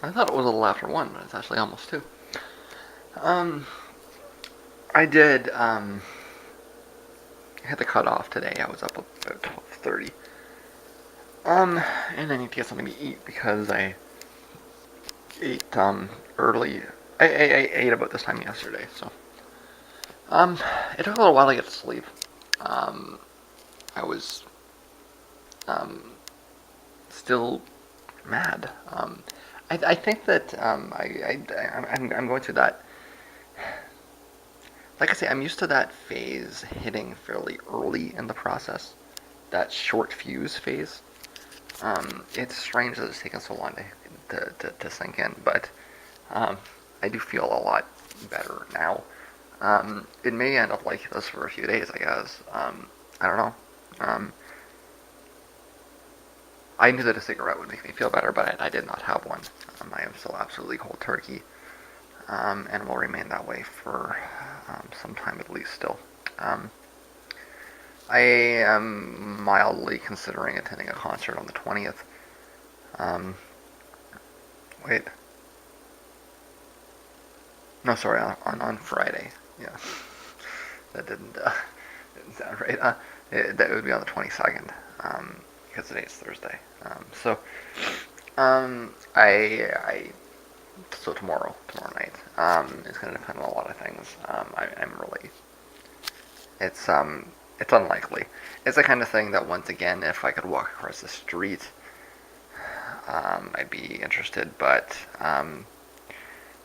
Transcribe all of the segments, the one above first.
I thought it was a little after 1, but it's actually almost 2. Um, I did, I had the cutoff today. I was up about 12:30. And I need to get something to eat because I ate, early. I ate about this time yesterday, so. Um, it took a little while to get to sleep. Um, I was, um, still mad. I think that, I'm going through that. Like I say, I'm used to that phase hitting fairly early in the process. That short fuse phase. It's strange that it's taken so long to sink in, but I do feel a lot better now. It may end up like this for a few days, I guess. I don't know. Um, I knew that a cigarette would make me feel better, but I did not have one. I am still absolutely cold turkey, and will remain that way for some time at least still. Um, I am mildly considering attending a concert on the 20th. Um, wait. No, sorry, on Friday. Yeah, that didn't sound right. That would be on the 22nd, because today is Thursday. I so tomorrow night. It's going to depend on a lot of things. I'm really, it's it's unlikely. It's the kind of thing that once again, if I could walk across the street, I'd be interested. But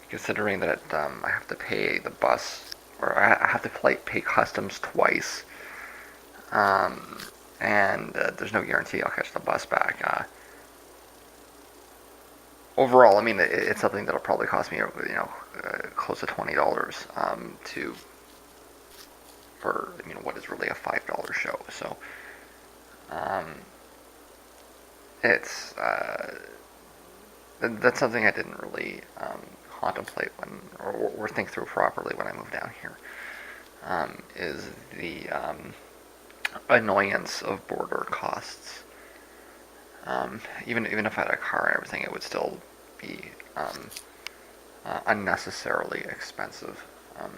considering that I have to pay the bus, or I have to pay customs twice, um, and there's no guarantee I'll catch the bus back. Overall, I mean, it's something that'll probably cost me, close to $20 to for what is really a $5 show. So um, it's that's something I didn't really contemplate or think through properly when I moved down here. Is the annoyance of border costs. Even if I had a car and everything, it would still be unnecessarily expensive. Um,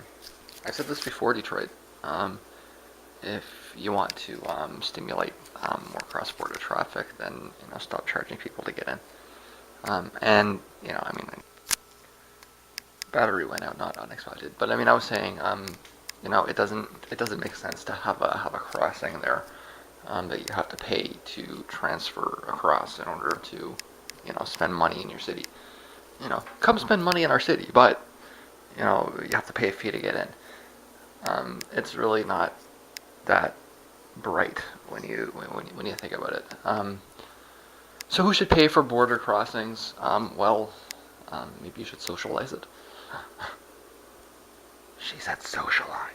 I said this before, Detroit. If you want to stimulate more cross-border traffic, then stop charging people to get in. And I mean, battery went out, not unexpected. But I mean, I was saying, it doesn't make sense to have a crossing there that you have to pay to transfer across in order to spend money in your city. Come spend money in our city, but you have to pay a fee to get in. It's really not that bright when you think about it. So who should pay for border crossings? Well, maybe you should socialize it. She said socialize.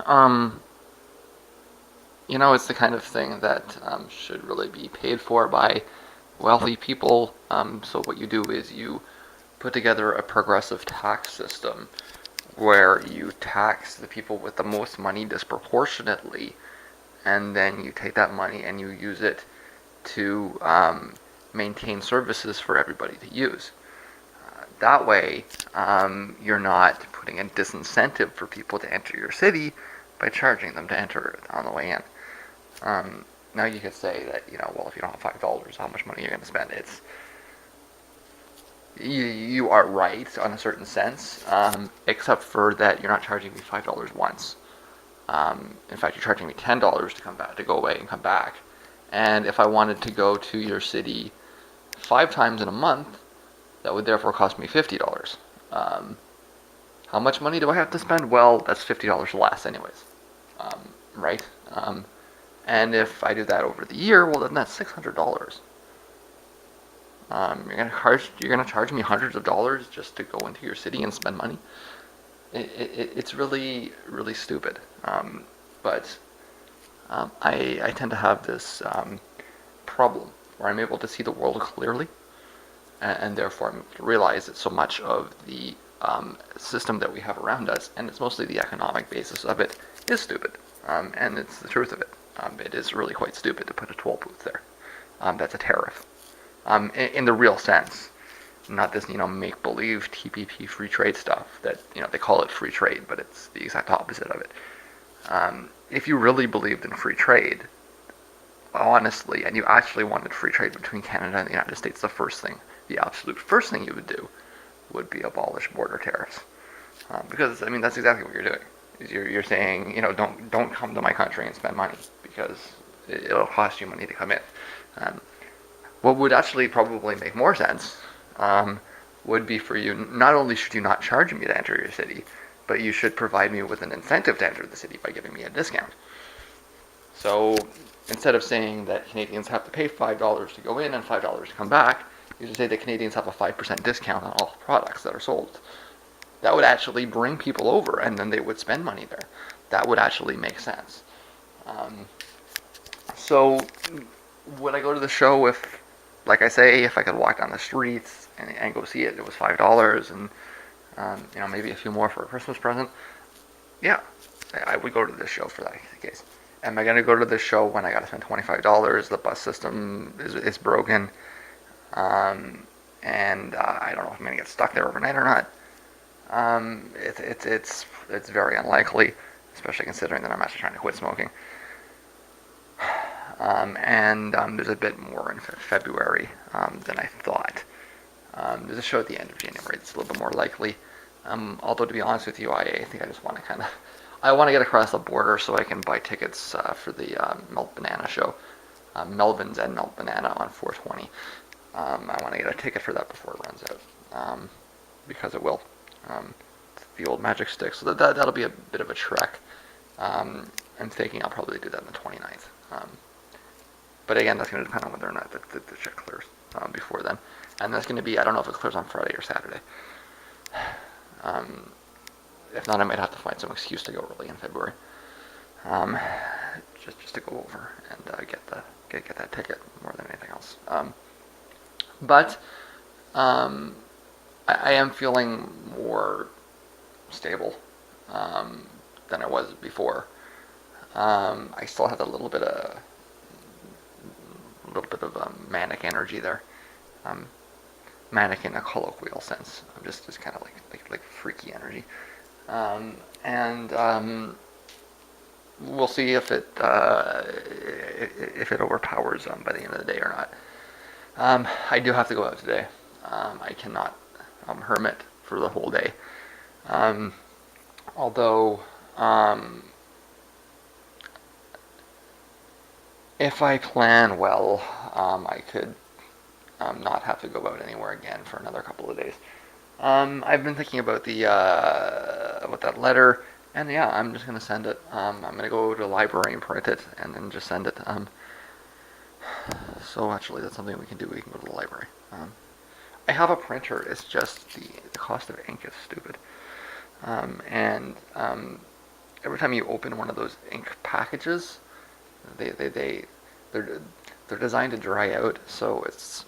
um, it's the kind of thing that should really be paid for by wealthy people. So what you do is you put together a progressive tax system where you tax the people with the most money disproportionately, and then you take that money and you use it to maintain services for everybody to use. That way, you're not putting a disincentive for people to enter your city by charging them to enter on the way in. Now you could say that, well, if you don't have $5, how much money are you going to spend? You are right on a certain sense, except for that you're not charging me $5 once. In fact, you're charging me $10 to come back, to go away and come back. And if I wanted to go to your city 5 times in a month, that would therefore cost me $50. How much money do I have to spend? Well, that's $50 less, anyways. Right? And if I do that over the year, well, then that's $600. You're gonna charge me hundreds of dollars just to go into your city and spend money. It's really really stupid. But I tend to have this problem where I'm able to see the world clearly, and therefore I'm able to realize that so much of the system that we have around us, and it's mostly the economic basis of it, is stupid. And it's the truth of it. It is really quite stupid to put a toll booth there. That's a tariff. In the real sense, not this make-believe TPP free trade stuff that they call it free trade, but it's the exact opposite of it. If you really believed in free trade, honestly, and you actually wanted free trade between Canada and the United States, the absolute first thing you would do would be abolish border tariffs. Because that's exactly what you're doing. You're saying don't come to my country and spend money because it'll cost you money to come in. What would actually probably make more sense would be for you, not only should you not charge me to enter your city, but you should provide me with an incentive to enter the city by giving me a discount. So instead of saying that Canadians have to pay $5 to go in and $5 to come back, you should say that Canadians have a 5% discount on all products that are sold. That would actually bring people over, and then they would spend money there. That would actually make sense. So would I go to the show if, like I say, if I could walk down the streets and go see it? It was $5 and maybe a few more for a Christmas present. Yeah, I would go to this show for that case. Am I going to go to this show when I got to spend $25? The bus system is broken, and I don't know if I'm going to get stuck there overnight or not. It's very unlikely, especially considering that I'm actually trying to quit smoking. And there's a bit more in February than I thought. There's a show at the end of January that's a little bit more likely. Although, to be honest with you, I think I just want to I want to get across the border so I can buy tickets for the Melt Banana show. Melvin's and Melt Banana on 420. I want to get a ticket for that before it runs out. Because it will. The old Magic Stick. So that'll be a bit of a trek. I'm thinking I'll probably do that on the 29th. But again, that's going to depend on whether or not the check clears before then. And that's going to be, I don't know if it clears on Friday or Saturday. If not, I might have to find some excuse to go early in February. Just to go over and get that ticket more than anything else. But I am feeling more stable than I was before. I still have a little bit of manic energy there. Manic in a colloquial sense. I'm just kind of like freaky energy. We'll see if it overpowers by the end of the day or not. I do have to go out today. I cannot hermit for the whole day. Although, if I plan well, I could not have to go out anywhere again for another couple of days. I've been thinking about about that letter, and yeah, I'm just gonna send it. I'm gonna go to the library and print it, and then just send it. So actually, that's something we can do. We can go to the library. I have a printer. It's just the cost of ink is stupid. Every time you open one of those ink packages, they're designed to dry out. So it's.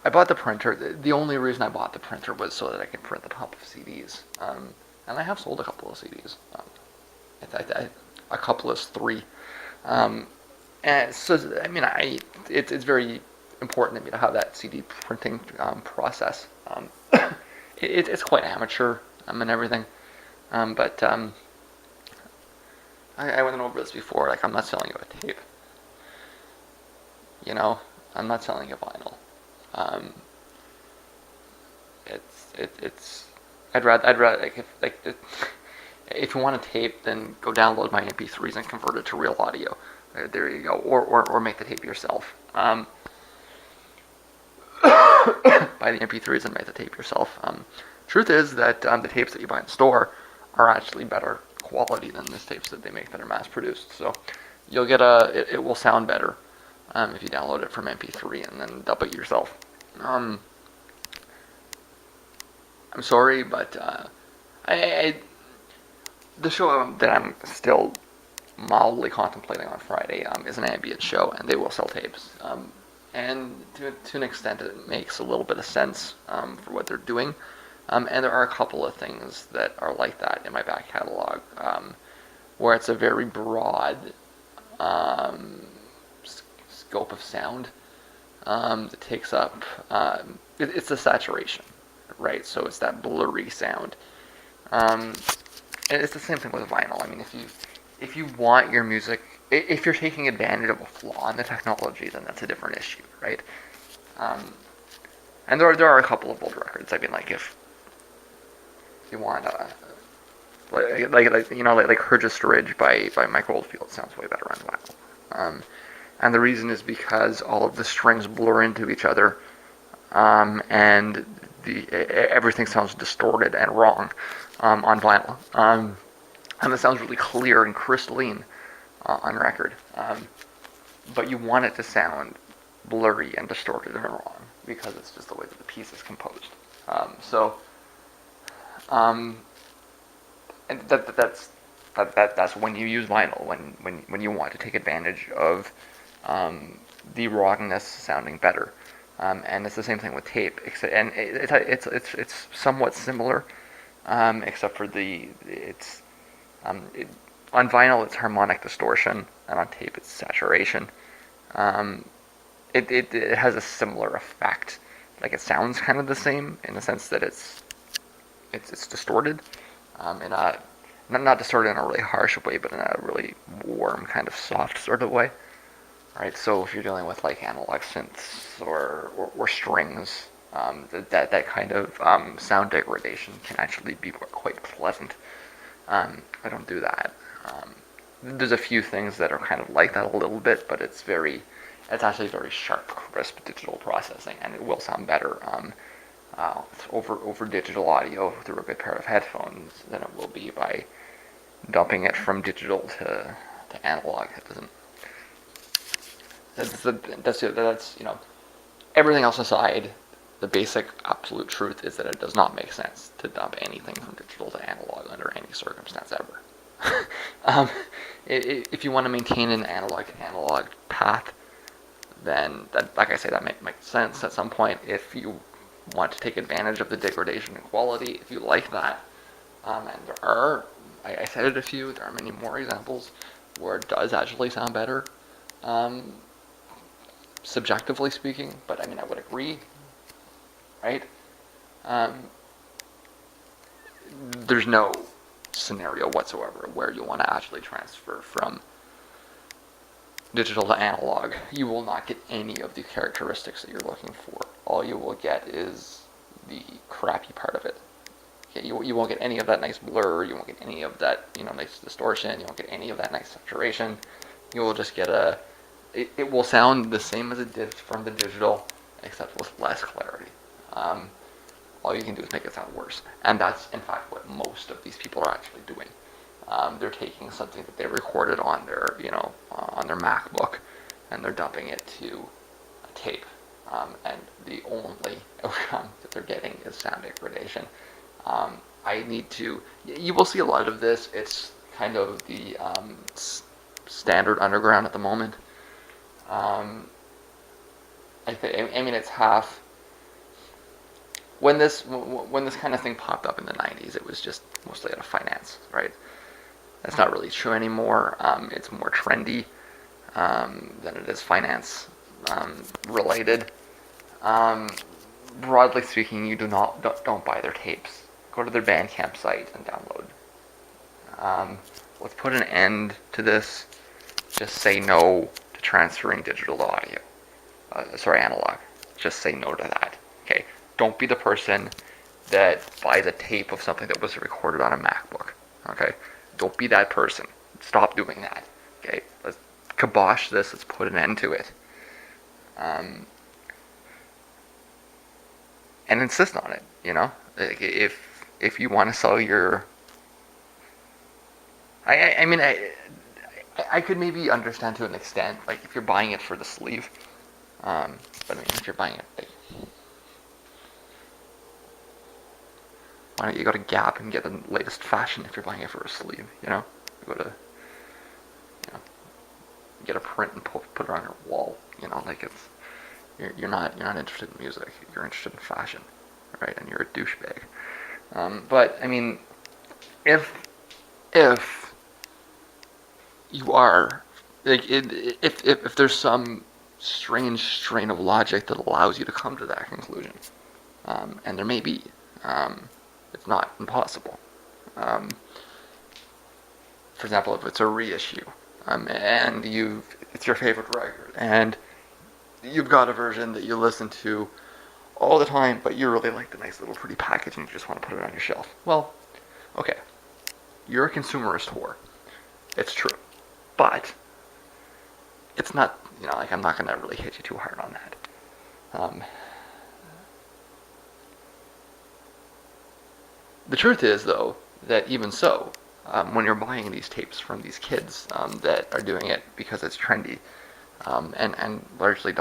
I bought the printer. The only reason I bought the printer was so that I could print the top of CDs. And I have sold a couple of CDs. A couple is 3. And so it's very important to me to have that CD printing process. It's quite amateur and everything. But I went over this before. Like, I'm not selling you a tape. I'm not selling you vinyl. I'd rather if you want a tape, then go download my MP3s and convert it to real audio. There you go. Or make the tape yourself. Buy the MP3s and make the tape yourself. Truth is that the tapes that you buy in the store are actually better quality than the tapes that they make that are mass produced. So you'll get it will sound better if you download it from MP3 and then dub it yourself. I'm sorry, but the show that I'm still mildly contemplating on Friday is an ambient show, and they will sell tapes. And to an extent, it makes a little bit of sense for what they're doing. And there are a couple of things that are like that in my back catalog, where it's a very broad um, scope of sound. It takes up it's the saturation, right? So it's that blurry sound. Um, and it's the same thing with vinyl. I mean, if you want your music, if you're taking advantage of a flaw in the technology, then that's a different issue, right? Um, and there are a couple of old records. I mean, like if you want like Hergest Ridge by Mike Oldfield sounds way better on vinyl. And the reason is because all of the strings blur into each other, and everything sounds distorted and wrong on vinyl. And it sounds really clear and crystalline on record. But you want it to sound blurry and distorted and wrong because it's just the way that the piece is composed. Um, and that's when you use vinyl, when you want to take advantage of the wrongness sounding better. And it's the same thing with tape, and it's somewhat similar, except for on vinyl it's harmonic distortion, and on tape it's saturation. It has a similar effect. Like it sounds kind of the same in the sense that it's distorted, in a not distorted in a really harsh way, but in a really warm, kind of soft sort of way. Right. So if you're dealing with like analog synths or strings, that kind of sound degradation can actually be quite pleasant. I don't do that. There's a few things that are kind of like that a little bit, but it's actually very sharp, crisp digital processing, and it will sound better over digital audio through a good pair of headphones than it will be by dumping it from digital to analog. It doesn't. That's everything else aside, the basic absolute truth is that it does not make sense to dump anything from digital to analog under any circumstance ever. If you want to maintain an analog to analog path, then like I say, that makes sense at some point. If you want to take advantage of the degradation in quality, if you like that, and there are, I cited a few, there are many more examples where it does actually sound better. Subjectively speaking, but I mean, I would agree, right? There's no scenario whatsoever where you want to actually transfer from digital to analog. You will not get any of the characteristics that you're looking for. All you will get is the crappy part of it. Okay, you won't get any of that nice blur, you won't get any of that nice distortion, you won't get any of that nice saturation. You will just get it will sound the same as it did from the digital, except with less clarity. All you can do is make it sound worse. And that's, in fact, what most of these people are actually doing. They're taking something that they recorded on their MacBook, and they're dumping it to a tape. And the only outcome that they're getting is sound degradation. You will see a lot of this. It's kind of the standard underground at the moment. It's half. When this kind of thing popped up in the 90s, it was just mostly out of finance, right? That's not really true anymore. It's more trendy than it is finance related. Broadly speaking, you don't buy their tapes. Go to their Bandcamp site and download. Let's put an end to this. Just say no to transferring digital to audio. Analog. Just say no to that. Okay. Don't be the person that buys a tape of something that was recorded on a MacBook. Okay. Don't be that person. Stop doing that. Okay. Let's kibosh this. Let's put an end to it. And insist on it. Like if you want to sell your, I could maybe understand to an extent, like if you're buying it for the sleeve, but if you're buying it, like, why don't you go to Gap and get the latest fashion if you're buying it for a sleeve? You go to, get a print and put it on your wall. You're not interested in music. You're interested in fashion, right? And you're a douchebag. But if you are like if there's some strange strain of logic that allows you to come to that conclusion, and there may be, it's not impossible. Um, for example, if it's a reissue, and it's your favorite record, and you've got a version that you listen to all the time, but you really like the nice little pretty package and you just want to put it on your shelf. Well, okay, you're a consumerist whore. It's true, but it's not. Like I'm not gonna really hit you too hard on that. Um, the truth is, though, that even so, when you're buying these tapes from these kids that are doing it because it's trendy, and largely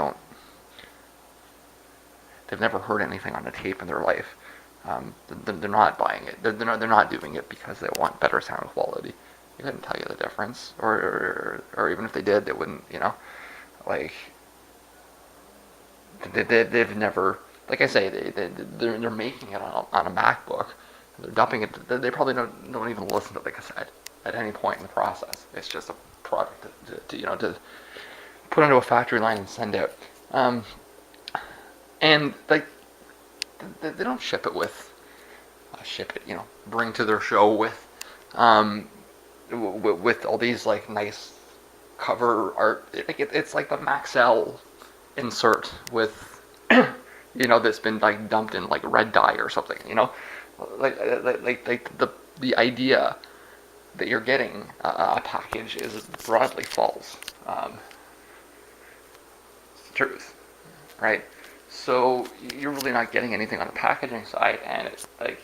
they've never heard anything on a tape in their life. They're not buying it. They're not doing it because they want better sound quality. They couldn't tell you the difference, or even if they did, they wouldn't. Like they've never. Like I say, they're making it on a MacBook. They're dumping it. They probably don't even listen to the cassette at any point in the process. It's just a product to put onto a factory line and send out. And like they don't bring to their show with all these like nice cover art. It's like the Maxell insert with that's been like dumped in like red dye or something. Like the idea that you're getting a package is broadly false. It's the truth, right? So you're really not getting anything on the packaging side, and it's like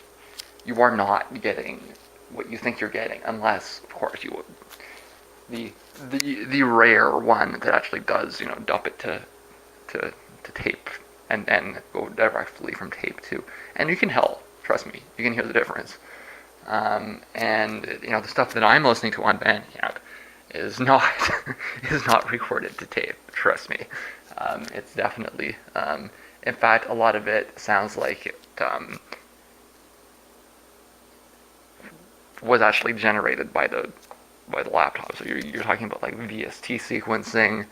you are not getting what you think you're getting, unless, of course, the rare one that actually does dump it to tape and then go directly from tape to, and you can trust me, you can hear the difference. And the stuff that I'm listening to on Bandcamp is not is not recorded to tape. Trust me, it's definitely. In fact, a lot of it sounds like it was actually generated by the laptop. So you're talking about like VST sequencing,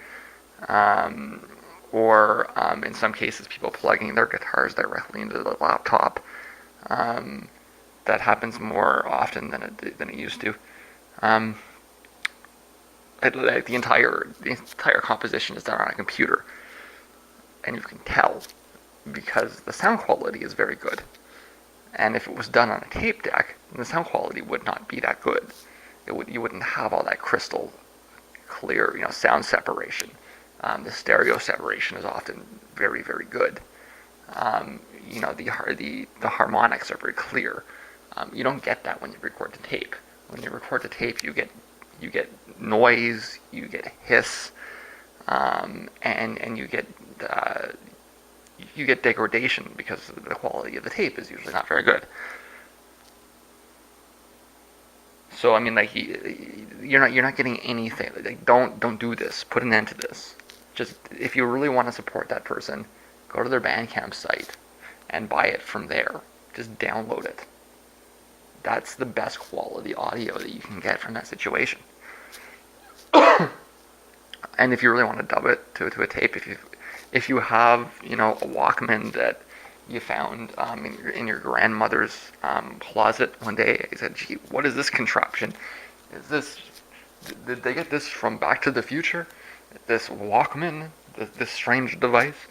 or in some cases people plugging their guitars directly into the laptop. That happens more often than it used to. Like the entire composition is done on a computer, and you can tell because the sound quality is very good. And if it was done on a tape deck, the sound quality would not be that good. You wouldn't have all that crystal clear, sound separation. The stereo separation is often very, very good. The harmonics are very clear. You don't get that when you record to tape. When you record to tape, you get noise, you get hiss, and you get degradation because the quality of the tape is usually not very good. So I mean, like you're not getting anything. Like, don't do this. Put an end to this. Just if you really want to support that person, go to their Bandcamp site and buy it from there. Just download it. That's the best quality audio that you can get from that situation. And if you really want to dub it to a tape, if you have a Walkman that you found in your grandmother's closet one day, you said, "Gee, what is this contraption? Did they get this from Back to the Future? This Walkman, this strange device?"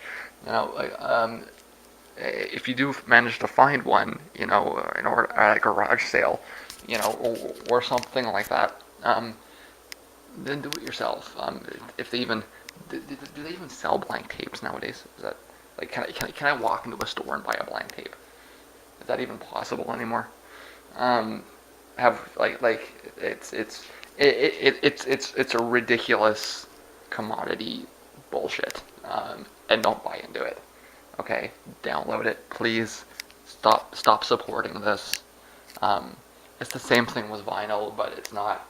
If you do manage to find one, or at a garage sale, or something like that, then do it yourself. If they even do they even sell blank tapes nowadays? Is that like can I walk into a store and buy a blank tape? Is that even possible anymore? Have it's a ridiculous commodity bullshit, and don't buy into it. Okay, download it, please. Stop supporting this. It's the same thing with vinyl, but it's not.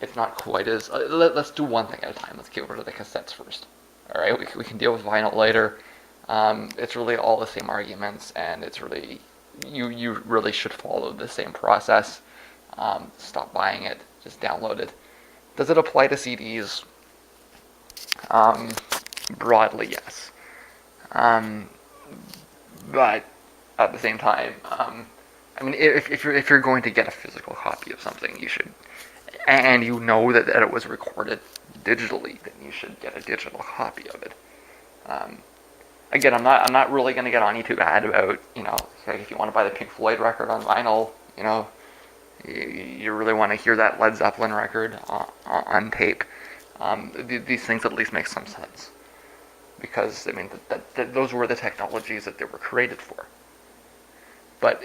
It's not quite as. Let's do one thing at a time. Let's get over to the cassettes first. All right, we can deal with vinyl later. It's really all the same arguments, and it's really you really should follow the same process. Stop buying it. Just download it. Does it apply to CDs? Broadly, yes. Um, but at the same time, I mean, if you're going to get a physical copy of something, you should, and you know that it was recorded digitally, then you should get a digital copy of it. Um, Again, I'm not really going to get on you too bad about, like if you want to buy the Pink Floyd record on vinyl, you really want to hear that Led Zeppelin record on tape. These things at least make some sense, because I mean that those were the technologies that they were created for. But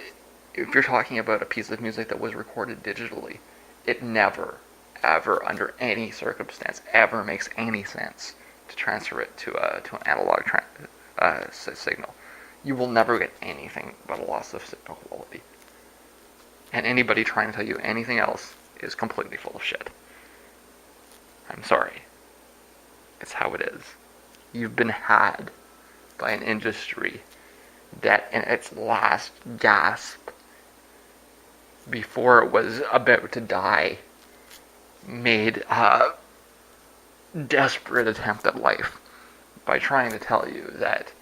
if you're talking about a piece of music that was recorded digitally, it never, ever, under any circumstance, ever makes any sense to transfer it to an analog signal. You will never get anything but a loss of signal quality. And anybody trying to tell you anything else is completely full of shit. I'm sorry. It's how it is. You've been had by an industry that, in its last gasp, before it was about to die, made a desperate attempt at life by trying to tell you that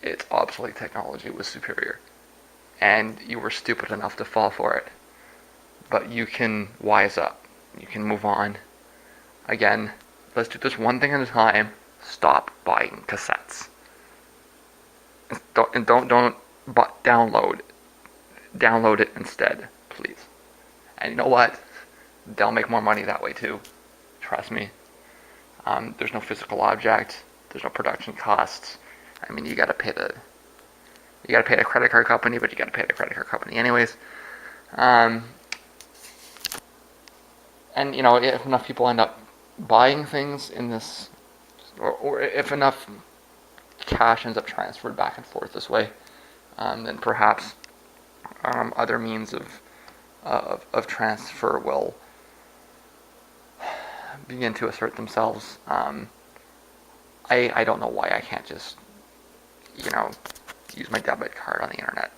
its obsolete technology was superior. And you were stupid enough to fall for it. But you can wise up. You can move on. Again, let's do this one thing at a time. Stop buying cassettes. Don't download. Download it instead, please. And you know what? They'll make more money that way too. Trust me. There's no physical object. There's no production costs. I mean, you gotta pay the credit card company, but you gotta pay the credit card company anyways. And if enough people end up buying things in this, or if enough cash ends up transferred back and forth this way, then perhaps other means of transfer will begin to assert themselves. I don't know why I can't just use my debit card on the internet.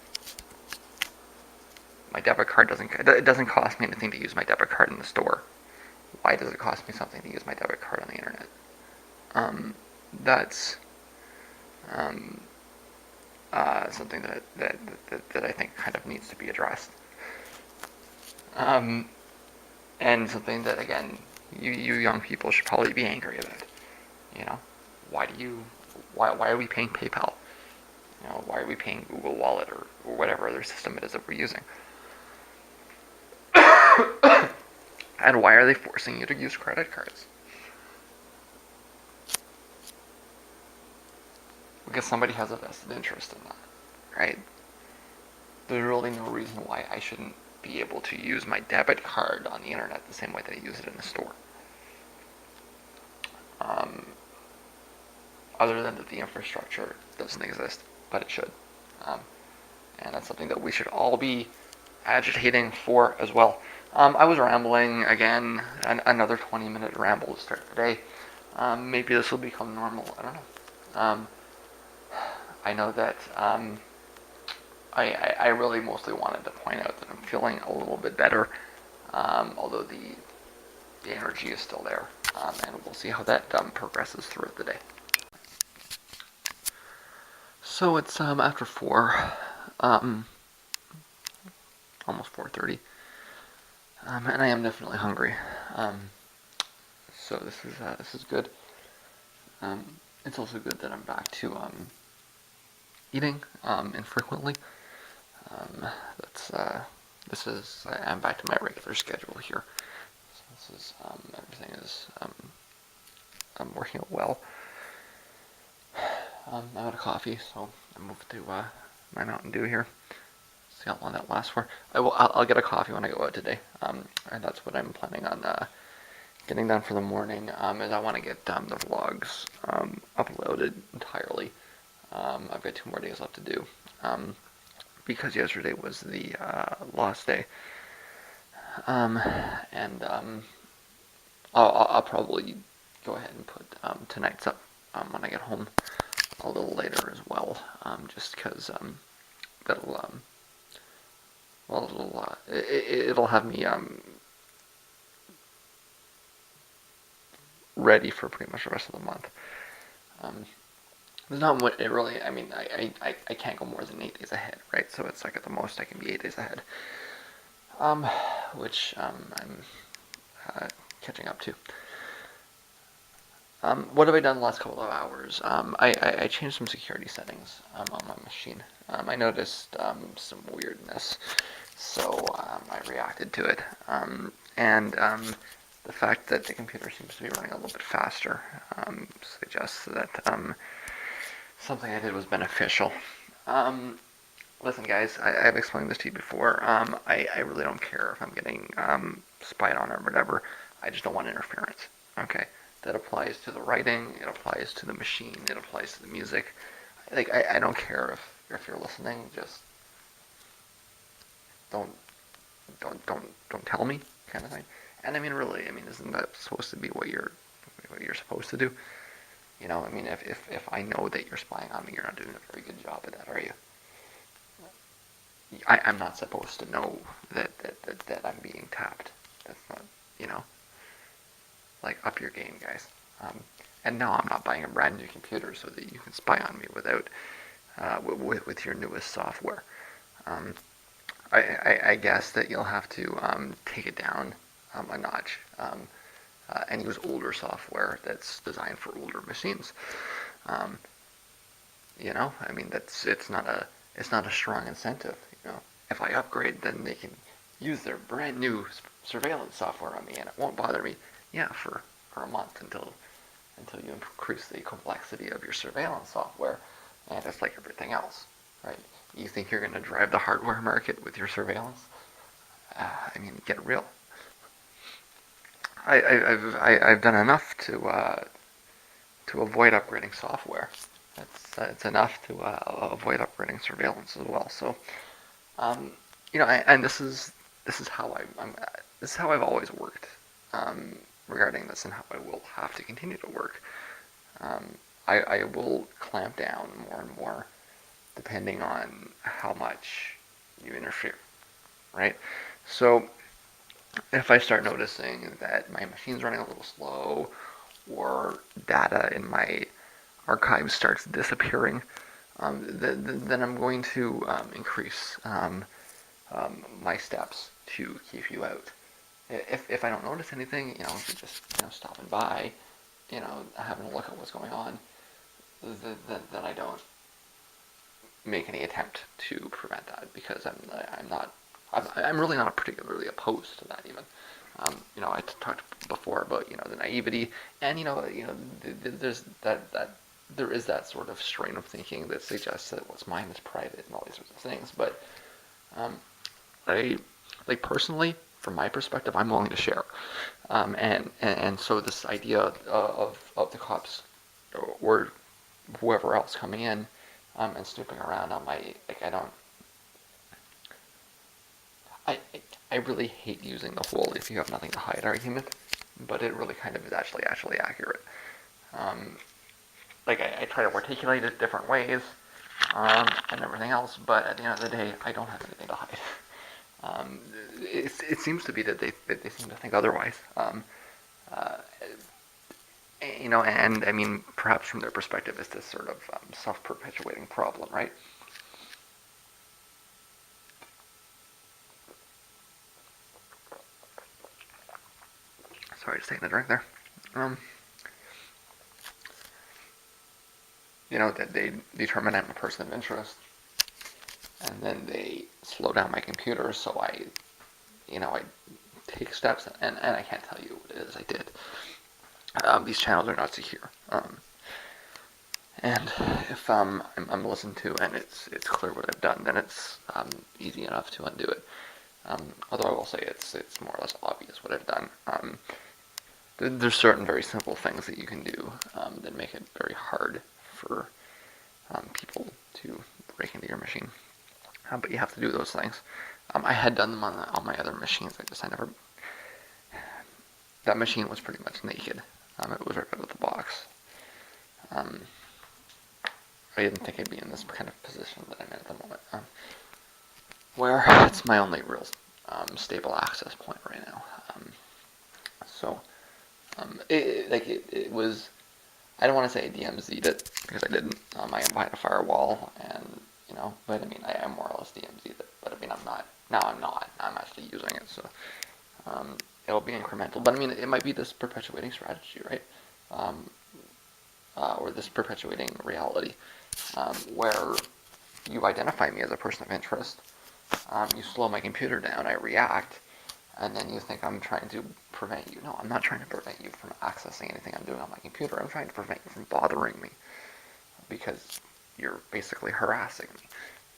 My debit card doesn't cost me anything to use my debit card in the store. Why does it cost me something to use my debit card on the internet? That's something that I think kind of needs to be addressed. And something that, again, you young people should probably be angry about. Why are we paying PayPal? Why are we paying Google Wallet or whatever other system it is that we're using? And why are they forcing you to use credit cards? Because somebody has a vested interest in that, right? There's really no reason why I shouldn't be able to use my debit card on the internet the same way that I use it in the store. Other than that the infrastructure doesn't exist, but it should. And that's something that we should all be agitating for as well. I was rambling again, another 20-minute ramble to start the day. Maybe this will become normal, I don't know. I know that I really mostly wanted to point out that I'm feeling a little bit better, although the energy is still there, and we'll see how that progresses throughout the day. So it's after 4, almost 4:30, and I am definitely hungry. So this is good. It's also good that I'm back to eating infrequently. I'm back to my regular schedule here. So this is everything is I'm working out well. I'm out of coffee, so I moved to my Mountain Dew here. See how long that lasts for. I'll get a coffee when I go out today, and that's what I'm planning on getting done for the morning. Is I want to get the vlogs uploaded entirely. I've got 2 more days left to do, because yesterday was the lost day, and I'll probably go ahead and put tonight's up when I get home a little later as well, just because it'll have me ready for pretty much the rest of the month. There's not what it really. I mean, I can't go more than 8 days ahead, right? So it's like at the most I can be 8 days ahead, um, which I'm catching up to. What have I done the last couple of hours? I changed some security settings on my machine. I noticed some weirdness, so I reacted to it. And the fact that the computer seems to be running a little bit faster suggests that something I did was beneficial. Listen, guys, I've explained this to you before. I really don't care if I'm getting spied on or whatever. I just don't want interference. Okay, that applies to the writing. It applies to the machine. It applies to the music. Like I don't care if you're listening. Just don't don't tell me, kind of thing. And I mean, really, I mean, isn't that supposed to be what you're supposed to do? You know, I mean, if I know that you're spying on me, you're not doing a very good job at that, are you? I'm not supposed to know that I'm being tapped. That's not, you know, like up your game, guys. And no, I'm not buying a brand new computer so that you can spy on me without with your newest software. Um, I guess that you'll have to take it down a notch and use older software that's designed for older machines. Um, you know, I mean, it's not a strong incentive. You know, if I upgrade, then they can use their brand new surveillance software on me, and it won't bother me. Yeah, for a month until you increase the complexity of your surveillance software, and it's like everything else, right? You think you're going to drive the hardware market with your surveillance? I mean, get real. I've done enough to avoid upgrading software. It's enough to avoid upgrading surveillance as well. So, um, you know, and this is how this is how I've always worked regarding this, and how I will have to continue to work. I will clamp down more and more depending on how much you interfere, right? So if I start noticing that my machine's running a little slow, or data in my archive starts disappearing, then I'm going to increase my steps to keep you out. If I don't notice anything, you know, if you're just stopping by, you know, having a look at what's going on, then I don't make any attempt to prevent that, because I'm really not particularly opposed to that even. You know, I talked before about the naivety, and there's there is that sort of strain of thinking that suggests that what's mine is private and all these sorts of things. But um, I like personally, from my perspective, I'm willing to share, and so this idea of the cops or whoever else coming in and snooping around on my I don't I I really hate using the whole "if you have nothing to hide" argument, but it really kind of is actually accurate. Um, I try to articulate it different ways and everything else, but at the end of the day, I don't have anything to hide. It seems to be that they seem to think otherwise. Uh, and I mean, perhaps from their perspective, it's this sort of self-perpetuating problem, right? Sorry, just taking a drink there. Um, that they determine I'm a person of interest, and then they slow down my computer, so I take steps, and I can't tell you what it is I did. These channels are not secure. And if I'm listened to and it's clear what I've done, then it's easy enough to undo it. Although I will say it's more or less obvious what I've done. There's certain very simple things that you can do that make it very hard for people to break into your machine. But you have to do those things. I had done them on my other machines. I never. That machine was pretty much naked. It was right out of the box. I didn't think I'd be in this kind of position that I'm in at the moment, where it's my only real stable access point right now. So It was. I don't want to say I DMZ'd it because I didn't. I am behind a firewall, and but I mean, I more or less DMZ'd it. But I mean, I'm not. Now I'm not. I'm actually using it, so it'll be incremental. But I mean, it might be this perpetuating strategy, right? Um, or this perpetuating reality, where you identify me as a person of interest. You slow my computer down, I react, and then you think I'm trying to prevent you. No, I'm not trying to prevent you from accessing anything I'm doing on my computer. I'm trying to prevent you from bothering me because you're basically harassing me.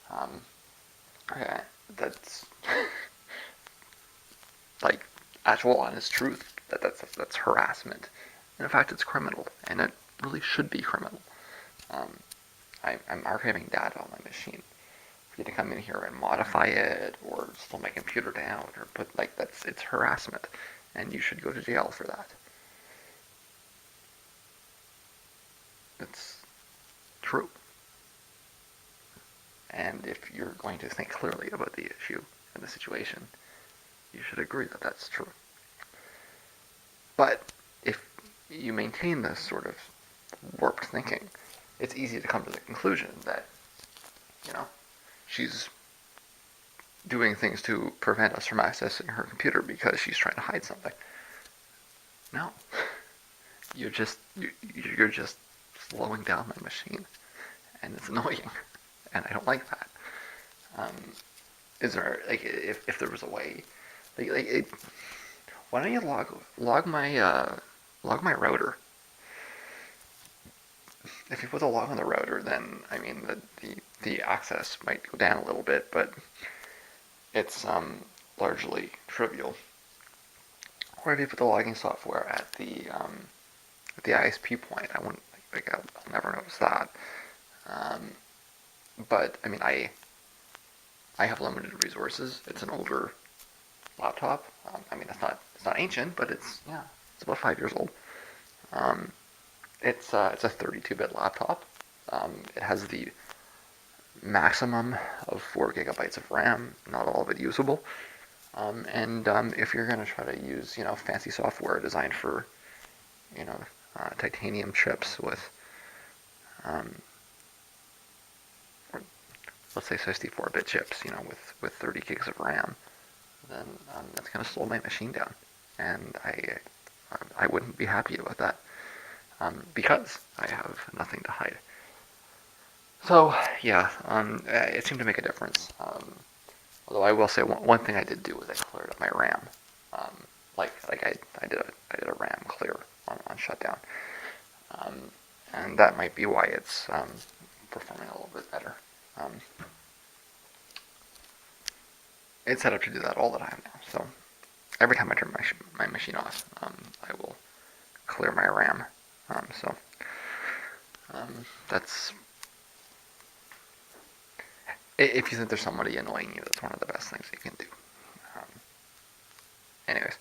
Um, okay, that's like actual honest truth. That's harassment. And in fact, it's criminal, and it really should be criminal. Um, I'm archiving data on my machine. For you to come in here and modify it, or slow my computer down, or put it's harassment, and you should go to jail for that. It's true. And if you're going to think clearly about the issue and the situation, you should agree that that's true. But if you maintain this sort of warped thinking, it's easy to come to the conclusion that, she's doing things to prevent us from accessing her computer because she's trying to hide something. No. You're just slowing down my machine, and it's annoying, and I don't like that. Is there if there was a way, why don't you log my router? If you put a log on the router, then I mean the access might go down a little bit, but it's largely trivial. Or if you put the logging software at the ISP point, I wouldn't I'll never notice that. But I mean, I have limited resources. It's an older laptop. I mean, it's not ancient, but it's about 5 years old. It's a 32-bit laptop. It has the maximum of 4 gigabytes of RAM. Not all of it usable. And if you're going to try to use fancy software designed for titanium chips with let's say 64-bit chips, with 30 gigs of RAM, then that's going to slow my machine down, and I wouldn't be happy about that, because I have nothing to hide. So yeah, it seemed to make a difference. Although I will say one thing I did do was I cleared up my RAM. I did a RAM clear on shutdown, and that might be why it's performing a little bit better. It's set up to do that all the time now. So every time I turn my machine off, I will clear my RAM. That's if you think there's somebody annoying you, that's one of the best things you can do. Anyways,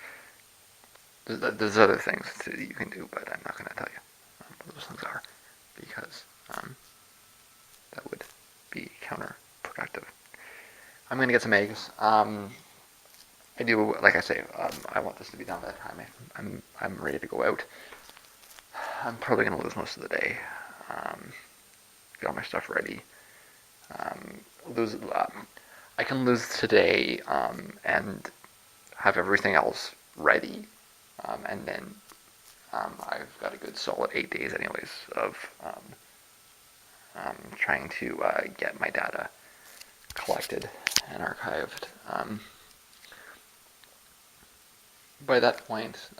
there's other things that you can do, but I'm not going to tell you what those things are because that would be counterproductive. I'm going to get some eggs. I do, like I say, I want this to be done by the time I'm ready to go out. I'm probably going to lose most of the day. Get all my stuff ready. I can lose today and have everything else ready, and then I've got a good solid 8 days, anyways, of trying to get my data collected and archived. By that point,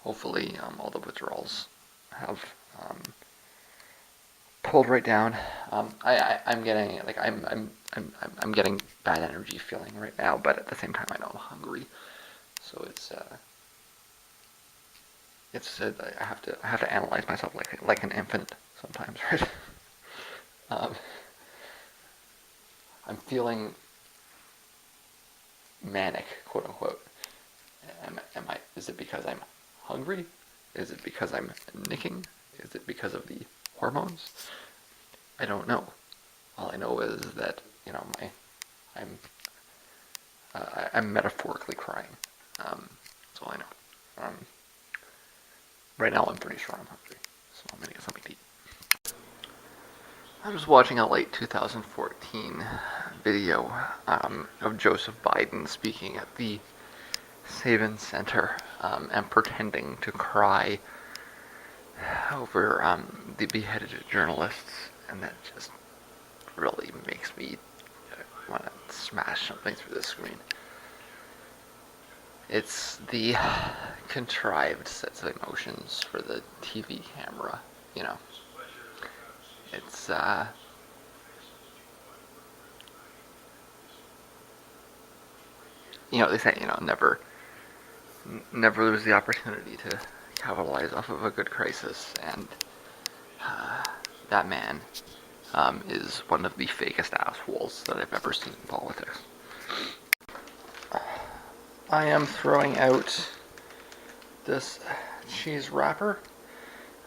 hopefully, all the withdrawals have pulled right down. I'm getting I'm getting bad energy feeling right now, but at the same time, I know I'm hungry, so I have to analyze myself like an infant sometimes, right? I'm feeling manic, quote unquote. Is it because I'm hungry? Is it because I'm nicking? Is it because of the hormones? I don't know. All I know is that I'm metaphorically crying. That's all I know. Right now I'm pretty sure I'm hungry, so I'm gonna get something to eat. I was watching a late 2014 video of Joseph Biden speaking at the Sabin Center and pretending to cry over the beheaded journalists, and that just really makes me want to smash something through the screen. It's the contrived sets of emotions for the TV camera, you know. It's, they say, never lose the opportunity to capitalize off of a good crisis, and that man is one of the fakest assholes that I've ever seen in politics. I am throwing out this cheese wrapper.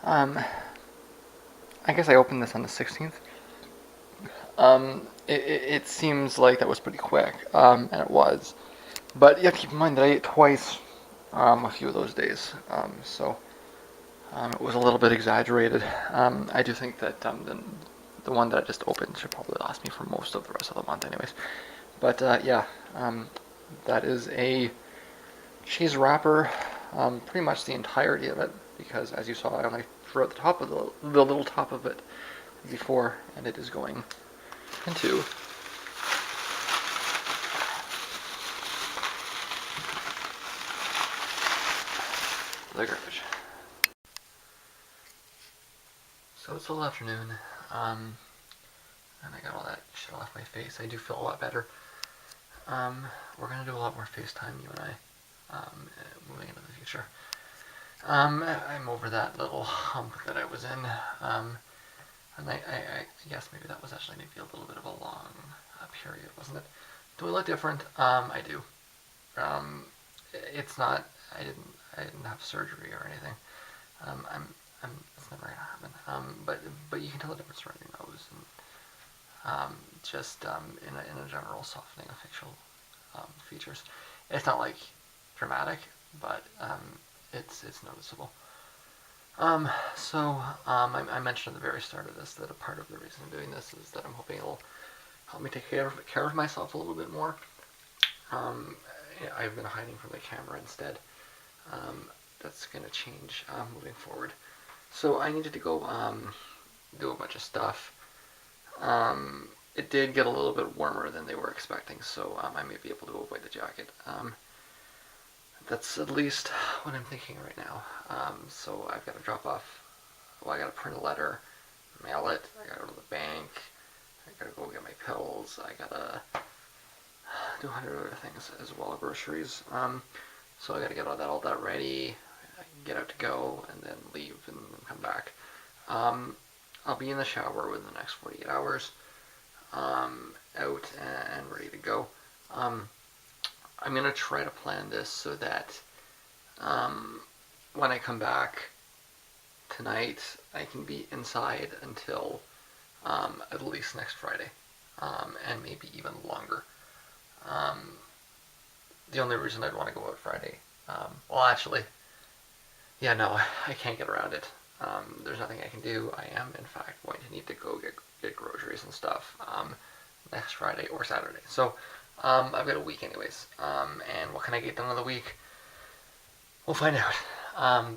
I guess I opened this on the 16th. It seems like that was pretty quick, and it was. But you have to keep in mind that I ate twice a few of those days, so it was a little bit exaggerated. I do think that the one that I just opened should probably last me for most of the rest of the month anyways. But yeah, that is a cheese wrapper, pretty much the entirety of it, because as you saw I only threw out the top of the little top of it before, and it is going into the garbage. So it's still afternoon, and I got all that shit off my face. I do feel a lot better. We're gonna do a lot more FaceTime, you and I, moving into the future. I'm over that little hump that I was in, and I guess maybe that was actually maybe a little bit of a long period, wasn't it? Do I look different? I do. It's not. I didn't have surgery or anything. It's never gonna happen. But you can tell the difference around your nose, and just in a general softening of facial features. It's not like dramatic, but it's noticeable. I mentioned at the very start of this that a part of the reason I'm doing this is that I'm hoping it'll help me take care of myself a little bit more. I've been hiding from the camera instead. That's going to change moving forward. So I needed to go do a bunch of stuff. It did get a little bit warmer than they were expecting, so I may be able to avoid the jacket. That's at least what I'm thinking right now. So I've got to drop off. Well, I got to print a letter, mail it. I got to go to the bank. I got to go get my pills. I got to do 100 other things as well as groceries. So I got to get all that ready, get out to go, and then leave and come back. I'll be in the shower within the next 48 hours, out and ready to go. I'm going to try to plan this so that when I come back tonight, I can be inside until at least next Friday, and maybe even longer. The only reason I'd want to go out Friday, well, actually, yeah, no, I can't get around it. There's nothing I can do. I am, in fact, going to need to go get groceries and stuff next Friday or Saturday. So I've got a week anyways. And what can I get done in the week? We'll find out.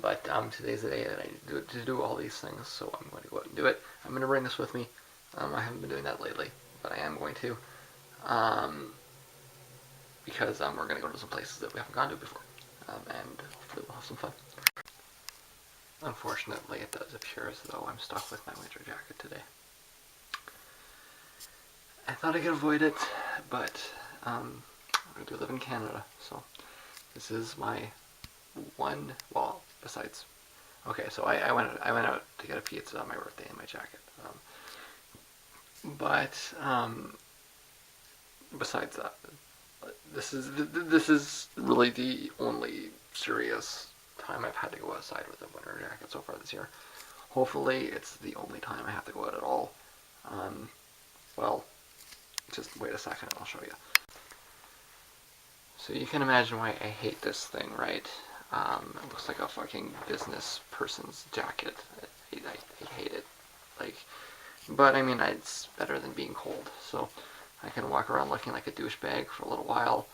But today's the day that I need to do all these things, so I'm going to go out and do it. I'm going to bring this with me. I haven't been doing that lately, but I am going to. Because we're going to go to some places that we haven't gone to before. And hopefully we'll have some fun. Unfortunately, it does appear as though I'm stuck with my winter jacket today. I thought I could avoid it, but I do live in Canada, so this is my one. Well, besides, okay, so I went out to get a pizza on my birthday in my jacket. Besides that, this is really the only serious time I've had to go outside with a winter jacket so far this year. Hopefully, it's the only time I have to go out at all. Well, just wait a second and I'll show you. So you can imagine why I hate this thing, right? It looks like a fucking business person's jacket. I hate it. Like, but I mean, it's better than being cold. So I can walk around looking like a douchebag for a little while,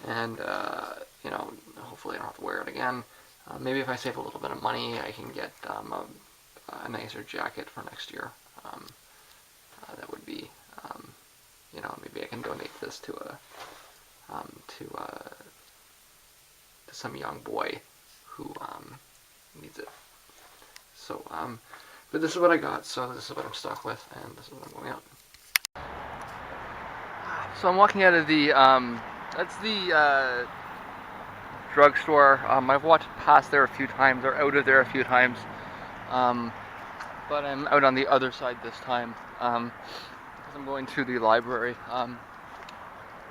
and hopefully I don't have to wear it again. Maybe if I save a little bit of money, I can get a nicer jacket for next year. That would be, maybe I can donate this to some young boy who needs it. So, but this is what I got. So this is what I'm stuck with, and this is what I'm going out. So I'm walking out of the that's the drugstore. I've walked past there a few times, or out of there a few times, but I'm out on the other side this time because I'm going to the library.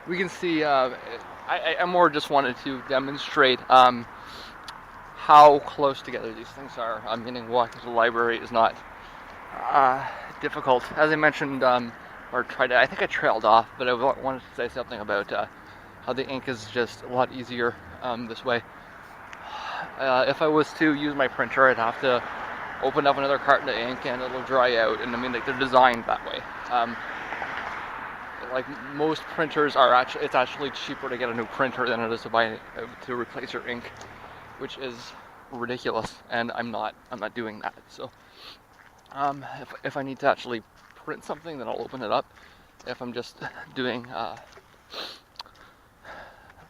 We can see. I more just wanted to demonstrate how close together these things are. Meaning, walking to the library is not difficult. As I mentioned, I think I trailed off, but I wanted to say something about how the ink is just a lot easier this way. If I was to use my printer, I'd have to open up another carton of ink and it'll dry out, and I mean, like, they're designed that way. Like most printers it's actually cheaper to get a new printer than it is to replace your ink, which is ridiculous, and I'm not doing that. So if I need to actually print something, then I'll open it up. If I'm just doing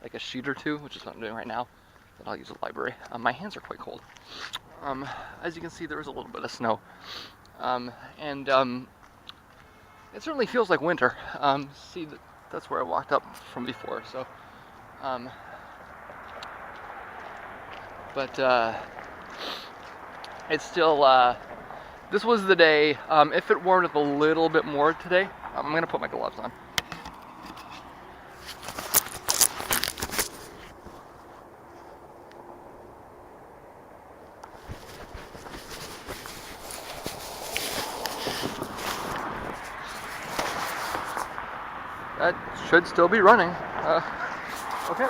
like a sheet or two, which is what I'm doing right now, then I'll use a library. My hands are quite cold. As you can see, there is a little bit of snow, and it certainly feels like winter. See, that's where I walked up from before. So, but it's still. This was the day. If it warmed up a little bit more today, I'm gonna put my gloves on. That should still be running. Okay.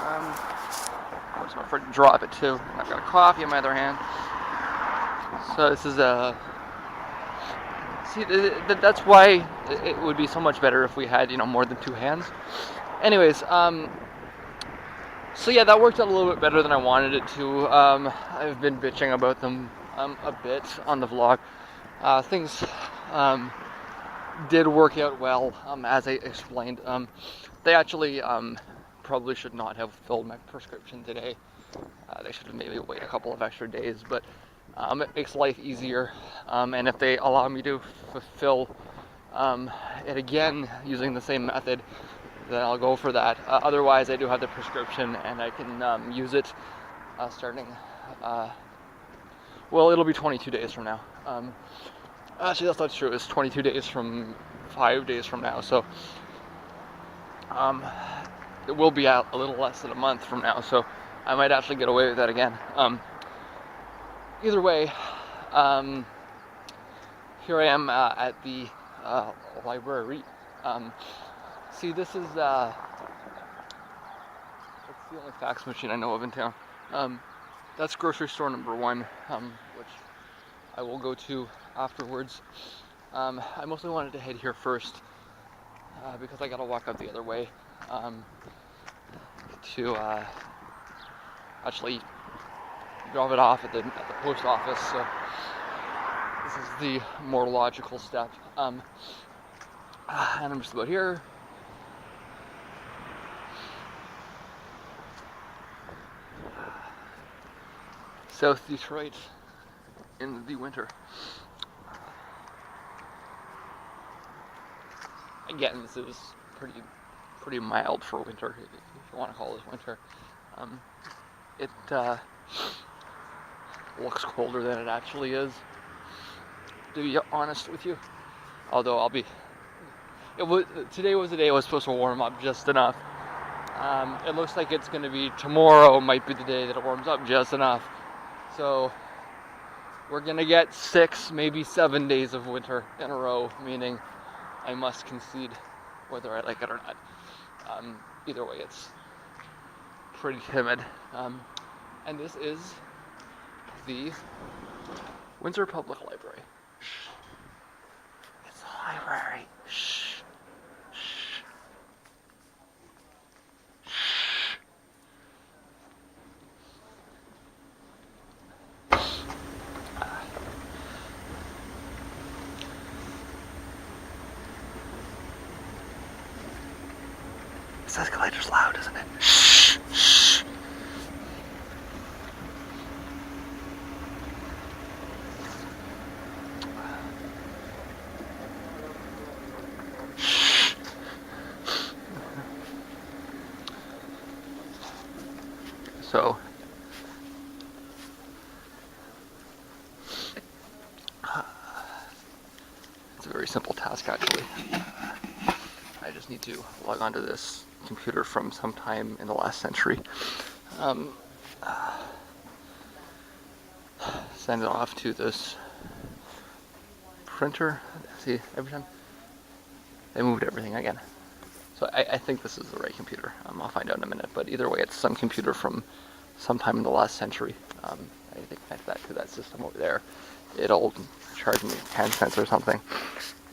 I'm just gonna drop it too. I've got a coffee in my other hand. So this is see, that's why it would be so much better if we had, more than two hands. Anyways, so yeah, that worked out a little bit better than I wanted it to. I've been bitching about them a bit on the vlog. Things did work out well, as I explained. They actually probably should not have filled my prescription today. They should have maybe waited a couple of extra days, but it makes life easier. And if they allow me to fulfill it again using the same method, then I'll go for that. Otherwise, I do have the prescription, and I can use it starting. Well, it'll be 22 days from now. Actually, that's not true. It's 22 days from 5 days from now. So it will be out a little less than a month from now. So I might actually get away with that again. Either way, here I am at the library. See, this is that's the only fax machine I know of in town. That's grocery store number 1, which I will go to afterwards. I mostly wanted to head here first because I gotta walk up the other way to actually drop it off at the post office. So this is the more logical step. And I'm just about here. South Detroit in the winter. Again, this is pretty mild for winter, if you want to call this winter. It looks colder than it actually is, to be honest with you. Although today was the day it was supposed to warm up just enough. It looks like it's going to be tomorrow might be the day that it warms up just enough. So we're going to get 6, maybe 7 days of winter in a row, meaning I must concede whether I like it or not. Either way, it's pretty timid. And this is the Windsor Public Library. It's a library. Shh. Shh. This escalator's loud, isn't it? Shh. Shh. So, it's a very simple task actually. I just need to log onto this computer from sometime in the last century. Um, Send it off to this printer. See, every time they moved everything again. So I think this is the right computer. I'll find out in a minute. But either way, it's some computer from sometime in the last century. I think connect that to that system over there. It'll charge me 10 cents or something,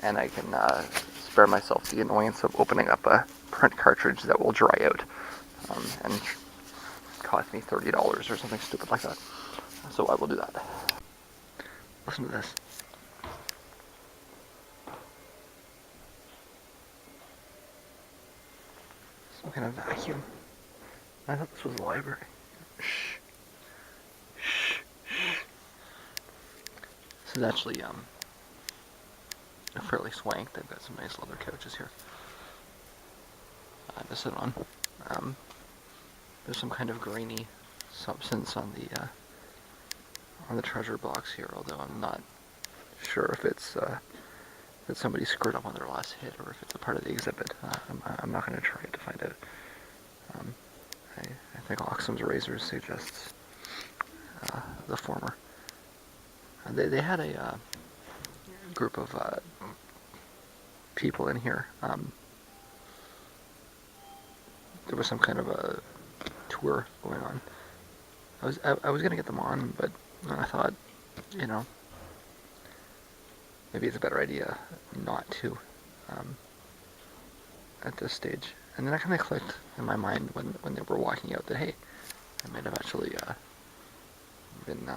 and I can spare myself the annoyance of opening up a print cartridge that will dry out and cost me $30 or something stupid like that. So I will do that. Listen to this. Some kind of vacuum. I thought this was a library. Shh. Shh. This is actually fairly swank. They've got some nice leather couches here to sit on. There's some kind of grainy substance on the treasure box here, although I'm not sure if it's that somebody screwed up on their last hit or if it's a part of the exhibit. I'm not going to try to find out. I think Oxum's razors suggests the former. They had a group of people in here. There was some kind of a tour going on. I was gonna get them on, but I thought, maybe it's a better idea not to at this stage. And then I kind of clicked in my mind when they were walking out that, hey, I might have actually been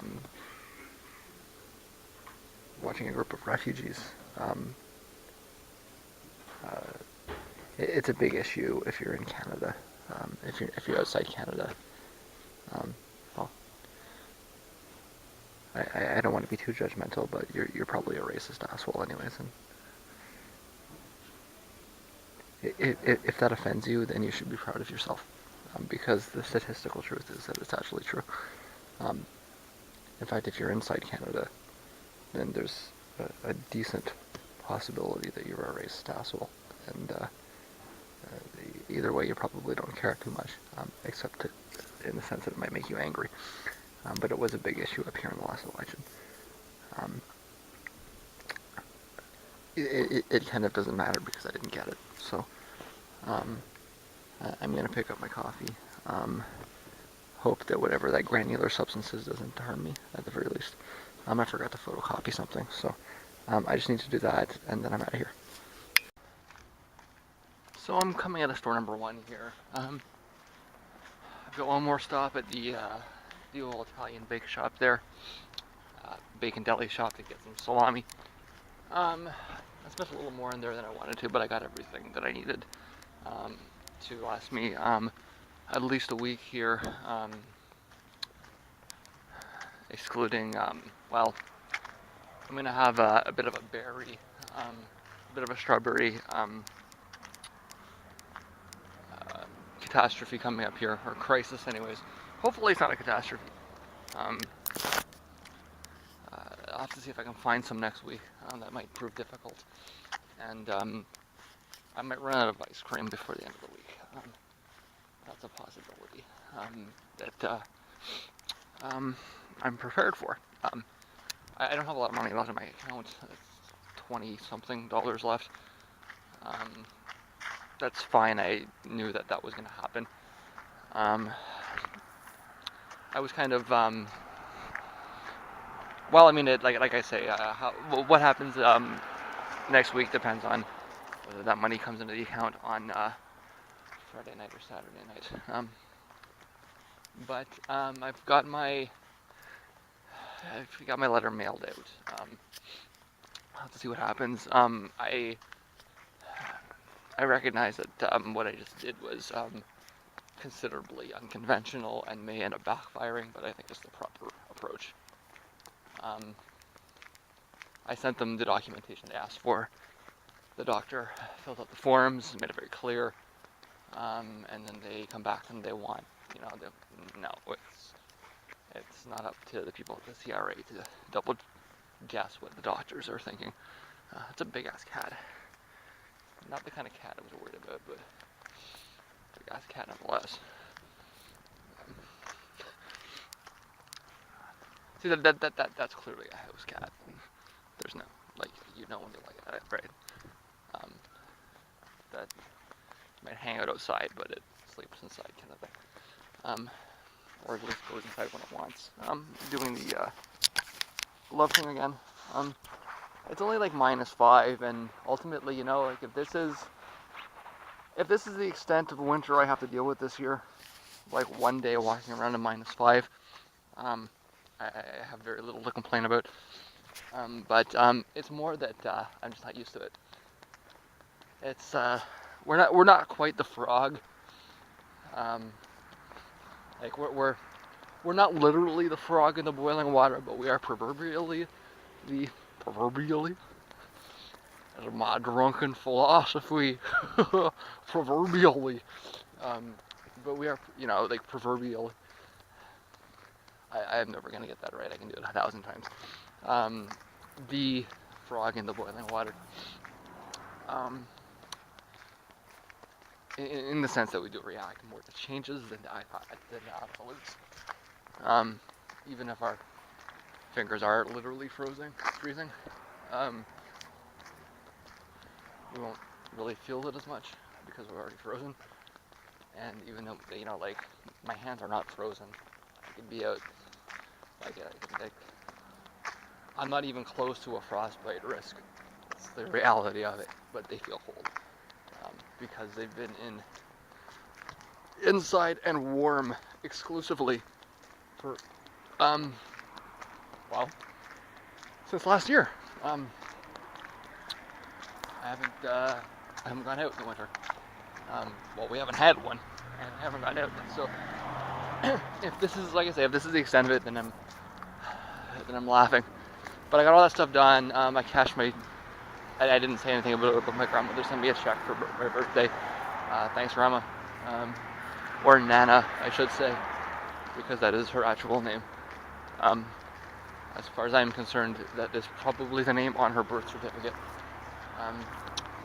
watching a group of refugees. It's a big issue if you're in Canada. If you're outside Canada, well, I don't want to be too judgmental, but you're probably a racist asshole anyways. And if that offends you, then you should be proud of yourself, because the statistical truth is that it's actually true. In fact, if you're inside Canada, then there's a decent possibility that you're a racist asshole. And either way, you probably don't care too much, except in the sense that it might make you angry. But it was a big issue up here in the last election. It kind of doesn't matter because I didn't get it. So I'm going to pick up my coffee. Hope that whatever that granular substance is doesn't harm me, at the very least. I forgot to photocopy something, so I just need to do that, and then I'm out of here. So I'm coming out of store number 1 here. I've got one more stop at the old Italian bake shop there. Bacon deli shop to get some salami. I spent a little more in there than I wanted to, but I got everything that I needed to last me at least a week here, excluding, well, I'm going to have a bit of a berry, a bit of a strawberry catastrophe coming up here, or crisis anyways. Hopefully it's not a catastrophe. I'll have to see if I can find some next week. That might prove difficult. And I might run out of ice cream before the end of the week. That's a possibility that I'm prepared for. I don't have a lot of money left in my account. It's $20-something left. That's fine. I knew that was going to happen. I was kind of well, I mean, like I say, what happens next week depends on whether that money comes into the account on Friday night or Saturday night. But I've got my letter mailed out. I'll have to see what happens. I recognize that what I just did was considerably unconventional and may end up backfiring, but I think it's the proper approach. Um, I sent them the documentation they asked for. The doctor filled out the forms, made it very clear, and then they come back and they want, no, it's not up to the people at the CRA to double guess what the doctors are thinking. It's a big ass cat. Not the kind of cat I was worried about, but big ass cat nonetheless. See that's clearly a house cat. There's no when you look at it, right? That might hang out outside, but it sleeps inside, kind of thing. Or at least goes inside when it wants. Doing the love thing again. It's only like -5, and ultimately, if this is the extent of winter I have to deal with this year, like one day walking around in -5, I have very little to complain about. But it's more that I'm just not used to it. It's we're not quite the frog. Like we're not literally the frog in the boiling water, but we are proverbially as my drunken philosophy, proverbially. But we are, like proverbially. I'm never gonna get that right. I can do it 1,000 times. The frog in the boiling water. In the sense that we do react more to changes than to absolutes. Even if our fingers are literally freezing, we won't really feel it as much because we're already frozen. And even though, like, my hands are not frozen, I could be out, I'm not even close to a frostbite risk. That's the reality of it, but they feel cold. Because they've been inside and warm exclusively for, since last year. I haven't gone out in the winter. We haven't had one, and I haven't gone out. So, if this is, like I say, if this is the extent of it, then I'm laughing. But I got all that stuff done. I cashed my. I didn't say anything about it, but my grandmother sent me a check for my birthday. Thanks, Grandma, or Nana, I should say, because that is her actual name. As far as I'm concerned, that is probably the name on her birth certificate.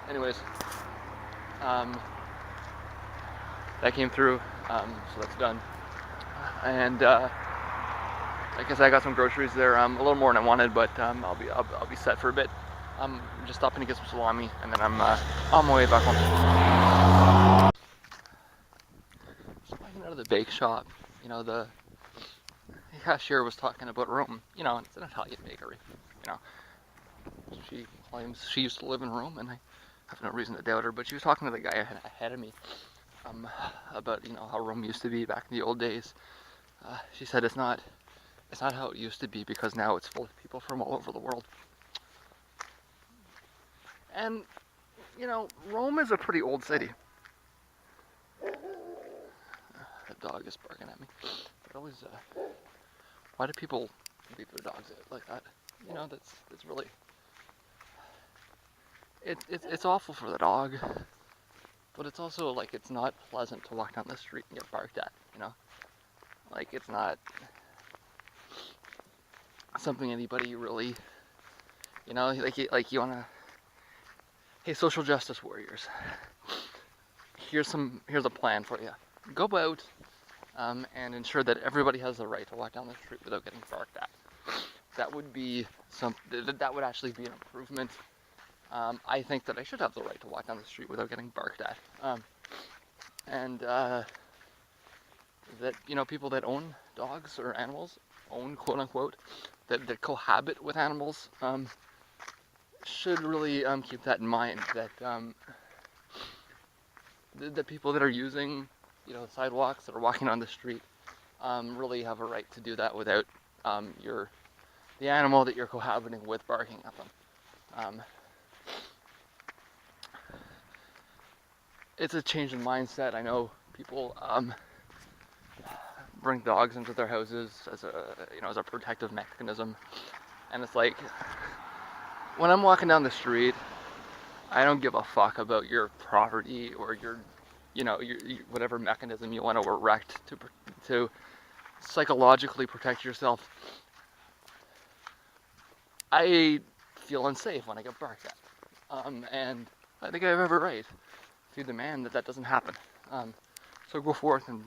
Anyways, that came through, so that's done. And I guess I got some groceries there, a little more than I wanted, but I'll be set for a bit. I'm just stopping to get some salami, and then I'm on my way back home. So walking out of the bake shop, the cashier was talking about Rome. It's an Italian bakery. She claims she used to live in Rome, and I have no reason to doubt her. But she was talking to the guy ahead of me about how Rome used to be back in the old days. She said it's not how it used to be because now it's full of people from all over the world. And Rome is a pretty old city. The dog is barking at me. But always, why do people leave their dogs out like that? That's really. It's awful for the dog, but it's also like it's not pleasant to walk down the street and get barked at. Like it's not something anybody really. Like you wanna. Hey, social justice warriors. Here's a plan for you. Go out and ensure that everybody has the right to walk down the street without getting barked at. That would be that would actually be an improvement. I think that I should have the right to walk down the street without getting barked at. And that people that own dogs or animals, own quote unquote, that cohabit with animals, should really keep that in mind. That the people that are using sidewalks, that are walking on the street, really have a right to do that without the animal that you're cohabiting with barking at them. It's a change in mindset. I know people bring dogs into their houses as a protective mechanism, and it's like when I'm walking down the street, I don't give a fuck about your property or your whatever mechanism you want to erect to psychologically protect yourself. I feel unsafe when I get barked at, and I think I have every right to demand that doesn't happen. So go forth and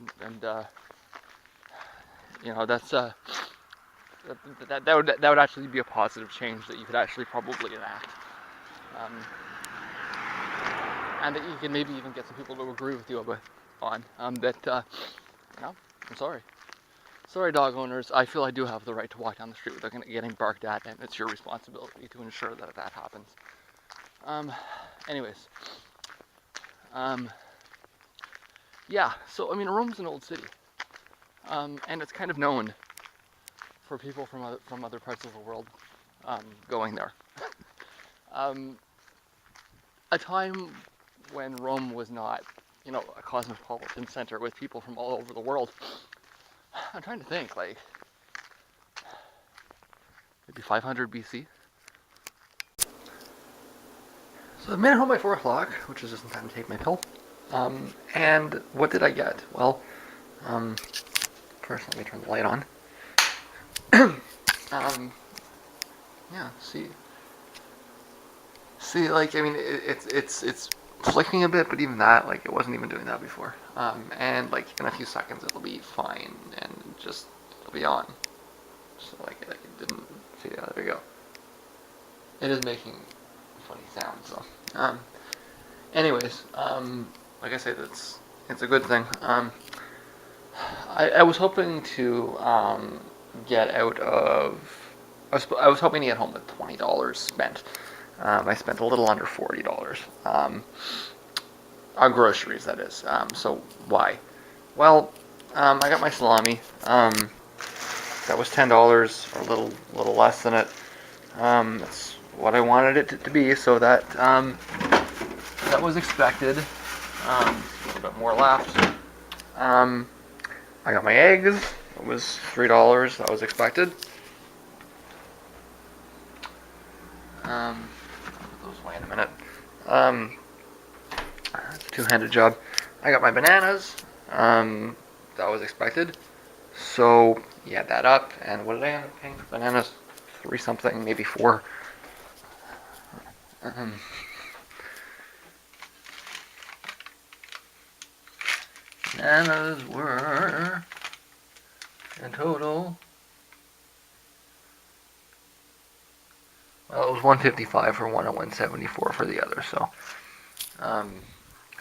that's that would actually be a positive change that you could actually probably enact, um, and that you can maybe even get some people to agree with you on that. I'm sorry, dog owners. I feel I do have the right to walk down the street without getting barked at, and it's your responsibility to ensure that happens. Anyways, yeah. So Rome's an old city, and it's kind of known for people from other parts of the world going there. A time when Rome was not, a cosmopolitan center with people from all over the world. I'm trying to think, like maybe 500 BC. So I made it home by 4 o'clock, which is just in time to take my pill. And what did I get? Well, first let me turn the light on. Yeah, see, like, it's flicking a bit, but even that, like, it wasn't even doing that before. And like in a few seconds, it'll be fine, and just it'll be on. So like it didn't. See, yeah, there we go. It is making funny sounds, so. Anyways, like I said, it's a good thing. I was hoping to get out of. I was hoping to get home with $20 spent. I spent a little under $40 on groceries, that is. So why? Well, I got my salami. That was $10, or a little less than it. That's what I wanted it to be. So that was expected. A little bit more left. I got my eggs. It was $3. That was expected. Those away in a minute. It's a two-handed job. I got my bananas. That was expected. So you add that up, and what did I end up paying for bananas? 3 something, maybe 4. Bananas were in total. Well, it was $155 for one and $174 for the other. So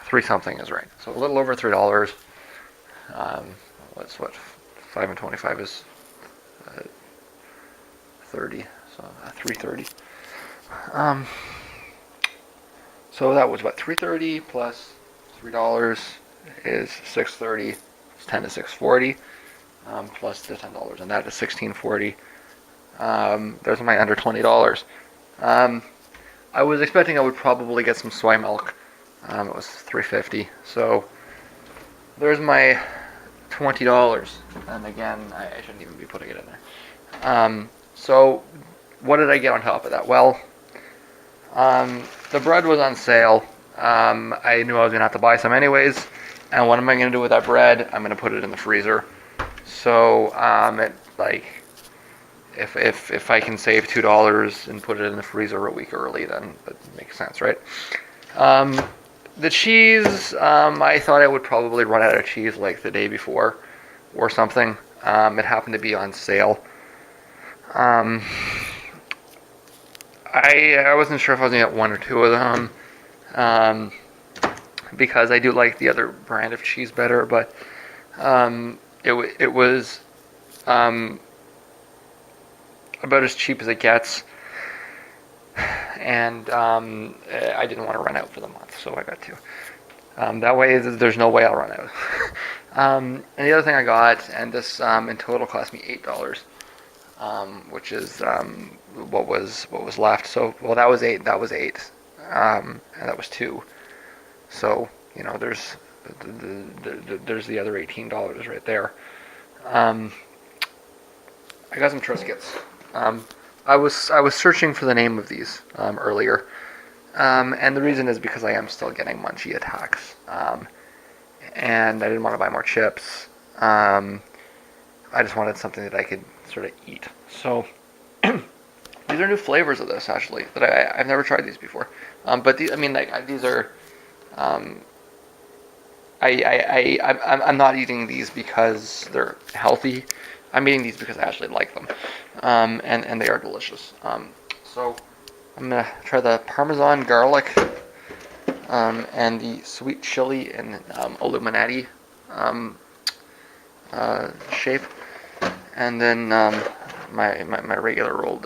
3 something is right. So a little over $3. What's what? 5 and 25 is 30. So $3.30. So that was what, $3.30 plus $3 is $6.30. It's 10 to 6.40. Plus the $10, and that is $16.40. There's my under $20. I was expecting I would probably get some soy milk. It was $3.50. So there's my $20. And again, I shouldn't even be putting it in there. So what did I get on top of that? Well, the bread was on sale. I knew I was going to have to buy some anyways. And what am I going to do with that bread? I'm going to put it in the freezer. So if I can save $2 and put it in the freezer a week early, then that makes sense, right? The cheese, I thought I would probably run out of cheese like the day before or something. It happened to be on sale. I wasn't sure if I was going to get 1 or 2 of them, because I do like the other brand of cheese better, but it was um, about as cheap as it gets, and I didn't want to run out for the month, so I got two. That way, there's no way I'll run out. And the other thing I got, and this in total cost me $8, which is what was left. So well, that was eight. That was eight, and that was two. So there's the other $18 right there. Um, I got some Triscuits. I was searching for the name of these earlier, and the reason is because I am still getting munchie attacks, and I didn't want to buy more chips. I just wanted something that I could sort of eat. So these are new flavors of this actually that I've never tried these before. But I mean, like, these are. Um, I'm not eating these because they're healthy. I'm eating these because I actually like them, and they are delicious. So I'm gonna try the Parmesan garlic, and the sweet chili and Illuminati shape, and then my regular old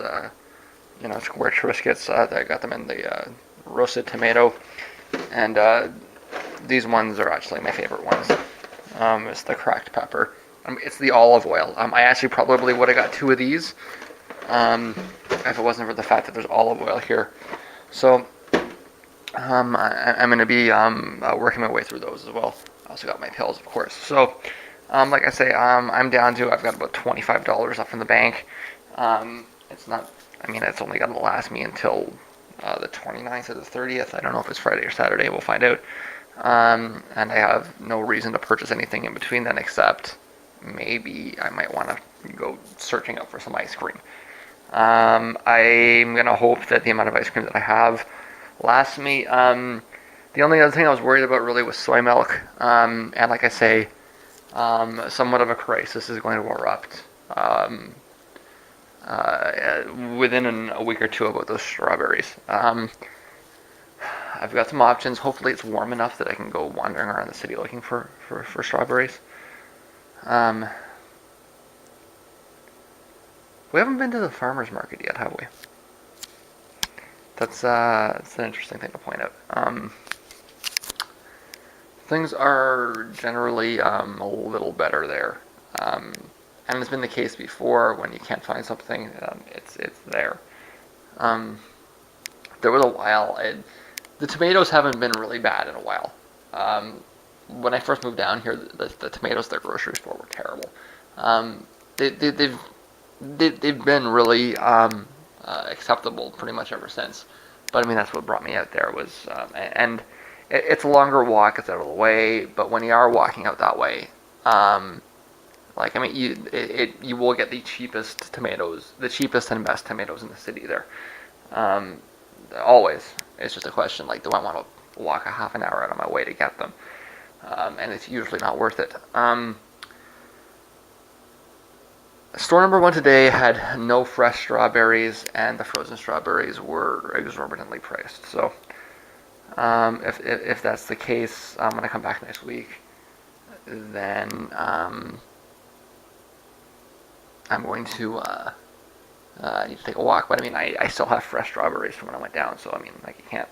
square Triscuits. I got them in the roasted tomato, and these ones are actually my favorite ones. It's the cracked pepper. It's the olive oil. I actually probably would have got two of these if it wasn't for the fact that there's olive oil here. So I'm going to be working my way through those as well. I also got my pills, of course. So, like I say, I'm down to, I've got about $25 left in the bank. It's not, I mean, it's only going to last me until the 29th or the 30th. I don't know if it's Friday or Saturday. We'll find out. And I have no reason to purchase anything in between then, except maybe I might want to go searching out for some ice cream. I'm going to hope that the amount of ice cream that I have lasts me. The only other thing I was worried about really was soy milk. And like I say, somewhat of a crisis is going to erupt within a week or two about those strawberries. I've got some options. Hopefully it's warm enough that I can go wandering around the city looking for strawberries. We haven't been to the farmer's market yet, have we? That's an interesting thing to point out. Things are generally a little better there. And it's been the case before. When you can't find something, it's there. There was a while, the tomatoes haven't been really bad in a while. When I first moved down here, the tomatoes at the grocery store were terrible. They've been really acceptable pretty much ever since. But I mean, that's what brought me out there was, and it's a longer walk, it's out of the way. But when you are walking out that way, like, I mean, you will get the cheapest tomatoes, the cheapest and best tomatoes in the city there. Always. It's just a question, like, do I want to walk a half an hour out of my way to get them? And it's usually not worth it. Store number one today had no fresh strawberries, and the frozen strawberries were exorbitantly priced. So, if that's the case, I'm going to come back next week. Then I'm going to need to take a walk. But I mean, I still have fresh strawberries from when I went down. So I mean, like, you can't.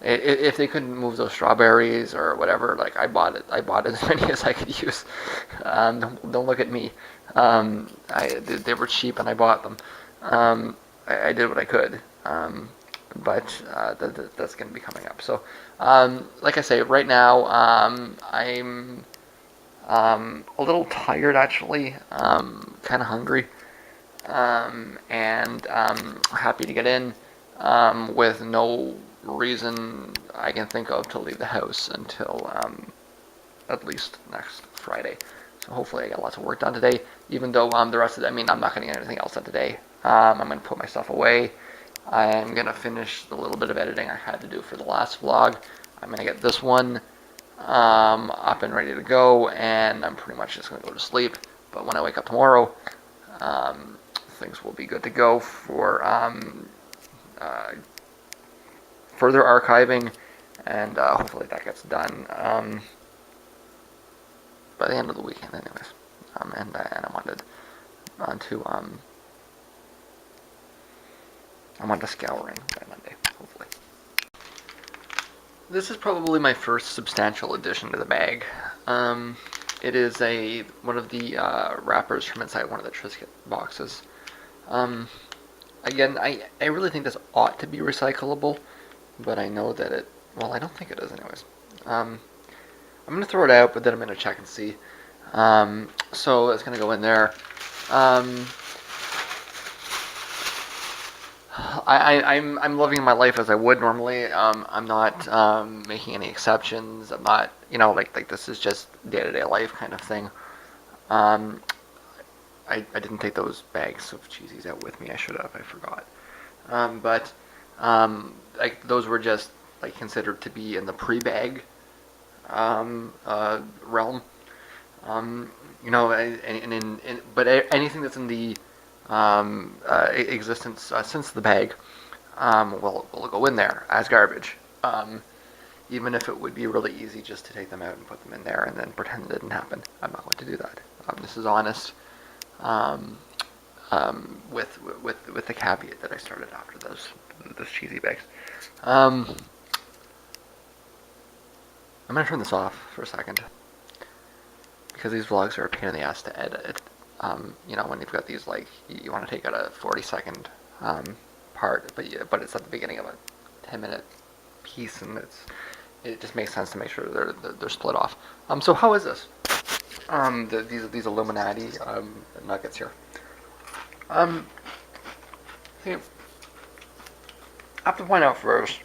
If they couldn't move those strawberries or whatever, like, I bought as many as I could use. Don't look at me. They were cheap and I bought them. I did what I could. But that's going to be coming up. So, like I say, right now, I'm a little tired actually, kind of hungry, and happy to get in with no reason I can think of to leave the house until at least next Friday. So hopefully I get lots of work done today, even though the rest of it, I mean, I'm not going to get anything else done today. I'm going to put my stuff away. I'm going to finish the little bit of editing I had to do for the last vlog. I'm going to get this one up and ready to go, and I'm pretty much just going to go to sleep. But when I wake up tomorrow, things will be good to go for further archiving, and hopefully that gets done. by the end of the weekend, anyways. And I wanted to I'm on to scouring by Monday, hopefully. This is probably my first substantial addition to the bag. It is one of the wrappers from inside one of the Triscuit boxes. Again, I really think this ought to be recyclable, but I know that I don't think it is anyways. I'm going to throw it out, but then I'm going to check and see. So it's going to go in there. I'm living my life as I would normally. I'm not making any exceptions. I'm not, like this is just day-to-day life kind of thing. I didn't take those bags of cheesies out with me. I should have. I forgot. But like those were just like considered to be in the pre-bag realm. But anything that's in the existence since the bag will go in there as garbage. Even if it would be really easy just to take them out and put them in there and then pretend it didn't happen. I'm not going to do that. This is honest. With the caveat that I started after those cheesy bags. I'm gonna turn this off for a second because these vlogs are a pain in the ass to edit. When you've got these, like, you want to take out a 40-second part, but it's at the beginning of a 10-minute piece, and it just makes sense to make sure they're split off. So how is this? These Illuminati nuggets here. See, I have to point out first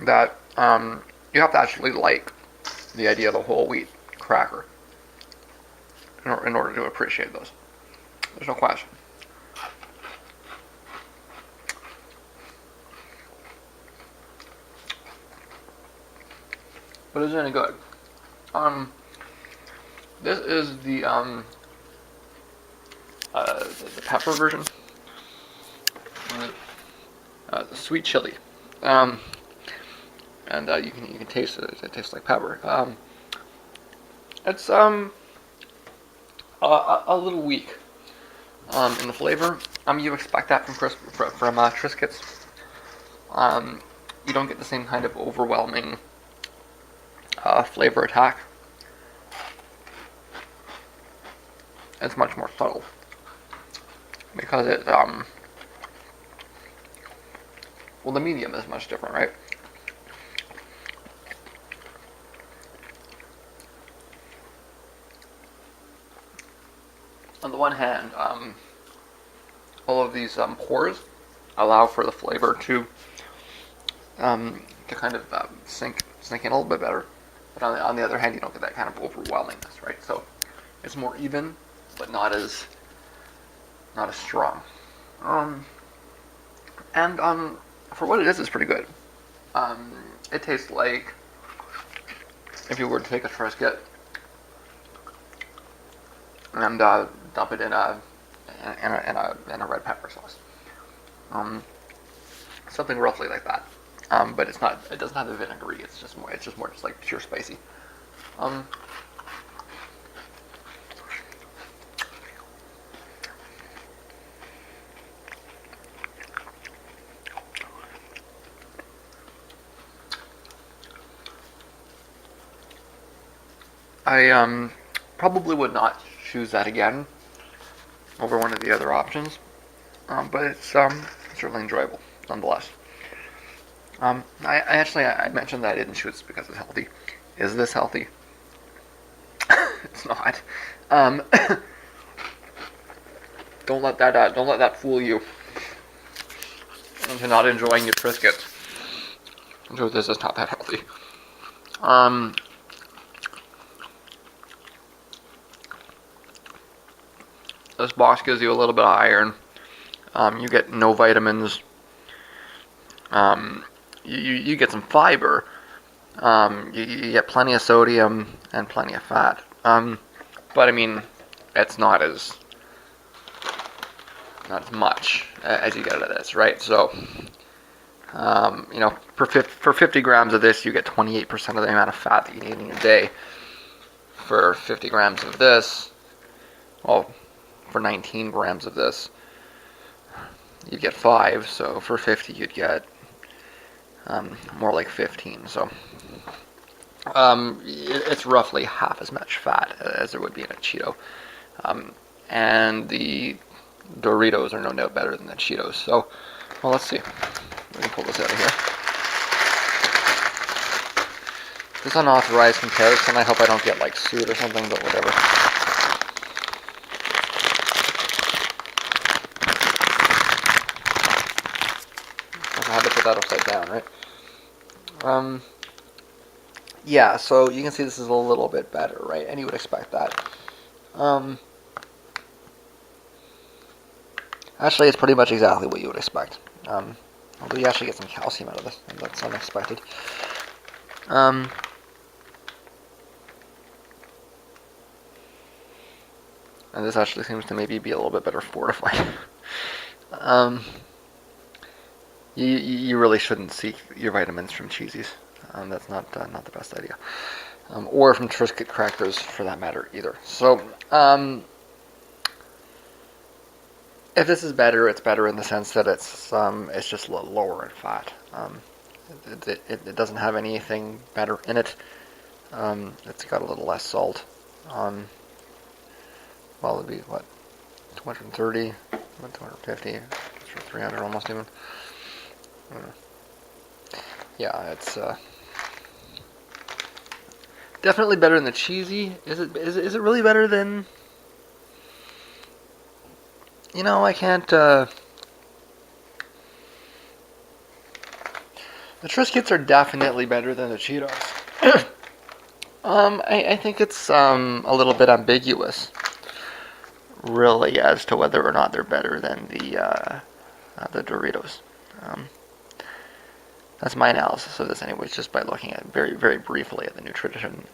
that you have to actually like the idea of the whole wheat cracker in order to appreciate those. There's no question. But it's any good. This is the pepper version. The sweet chili. And you can taste it. It tastes like pepper. It's a little weak in the flavor. You expect that from Triscuits. You don't get the same kind of overwhelming flavor attack. It's much more subtle because the medium is much different, right? On the one hand, all of these pores allow for the flavor to kind of sink in a little bit better. But on the other hand, you don't get that kind of overwhelmingness, right? So it's more even, but not as strong. And for what it is, it's pretty good. It tastes like if you were to take a Triscuit and dump it in a red pepper sauce. Something roughly like that. But it's not. It doesn't have the vinegary. It's just more just like pure spicy. I probably would not choose that again over one of the other options, but it's certainly enjoyable nonetheless. I mentioned that I didn't choose because it's healthy. Is this healthy? It's not. Don't let that fool you into not enjoying your Triscuits. So this is not that healthy. This box gives you a little bit of iron. You get no vitamins. You get some fiber. You get plenty of sodium and plenty of fat. But I mean, it's not as much as you get out of this, right? So, for 50 grams of this, you get 28% of the amount of fat that you need in your day. for 50 grams of this, well, for 19 grams of this, you'd get 5. So for 50, you'd get more like 15. So it's roughly half as much fat as there would be in a Cheeto. And the Doritos are no doubt better than the Cheetos. So, well, let's see. Let me pull this out of here. This unauthorized comparison. I hope I don't get like sued or something, but whatever. I had to put that upside down, right? Yeah, so you can see this is a little bit better, right? And you would expect that. Actually, it's pretty much exactly what you would expect. Although you actually get some calcium out of this, and that's unexpected. And this actually seems to maybe be a little bit better fortified. You really shouldn't seek your vitamins from cheesies. That's not the best idea. Or from Triscuit crackers, for that matter, either. So, if this is better, it's better in the sense that it's just a little lower in fat. It doesn't have anything better in it. It's got a little less salt. Well, it'd be, what, 230, 250, 300 almost even. Yeah, it's definitely better than the cheesy. Is it really better than... You know, I can't... The Triscuits are definitely better than the Cheetos. I think it's a little bit ambiguous, really, as to whether or not they're better than the Doritos. That's my analysis of this, anyways, just by looking at very, very briefly at the nutrition.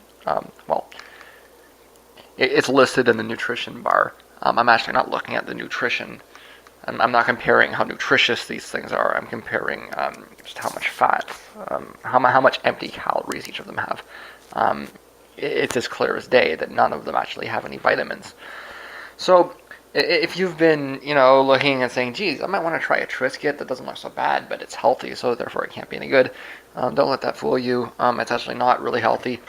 Well, it's listed in the nutrition bar. I'm actually not looking at the nutrition. I'm not comparing how nutritious these things are. I'm comparing just how much fat, how much empty calories each of them have. It's as clear as day that none of them actually have any vitamins. So if you've been, looking and saying, geez, I might want to try a Triscuit that doesn't look so bad, but it's healthy, so therefore it can't be any good, don't let that fool you. It's actually not really healthy.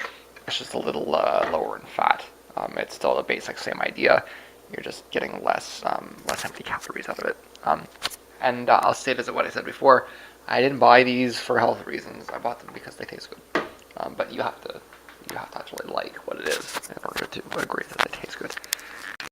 It's just a little lower in fat. It's still the basic same idea. You're just getting less empty calories out of it. And I'll state as what I said before. I didn't buy these for health reasons. I bought them because they taste good. But you have to actually like what it is in order to agree that they taste good.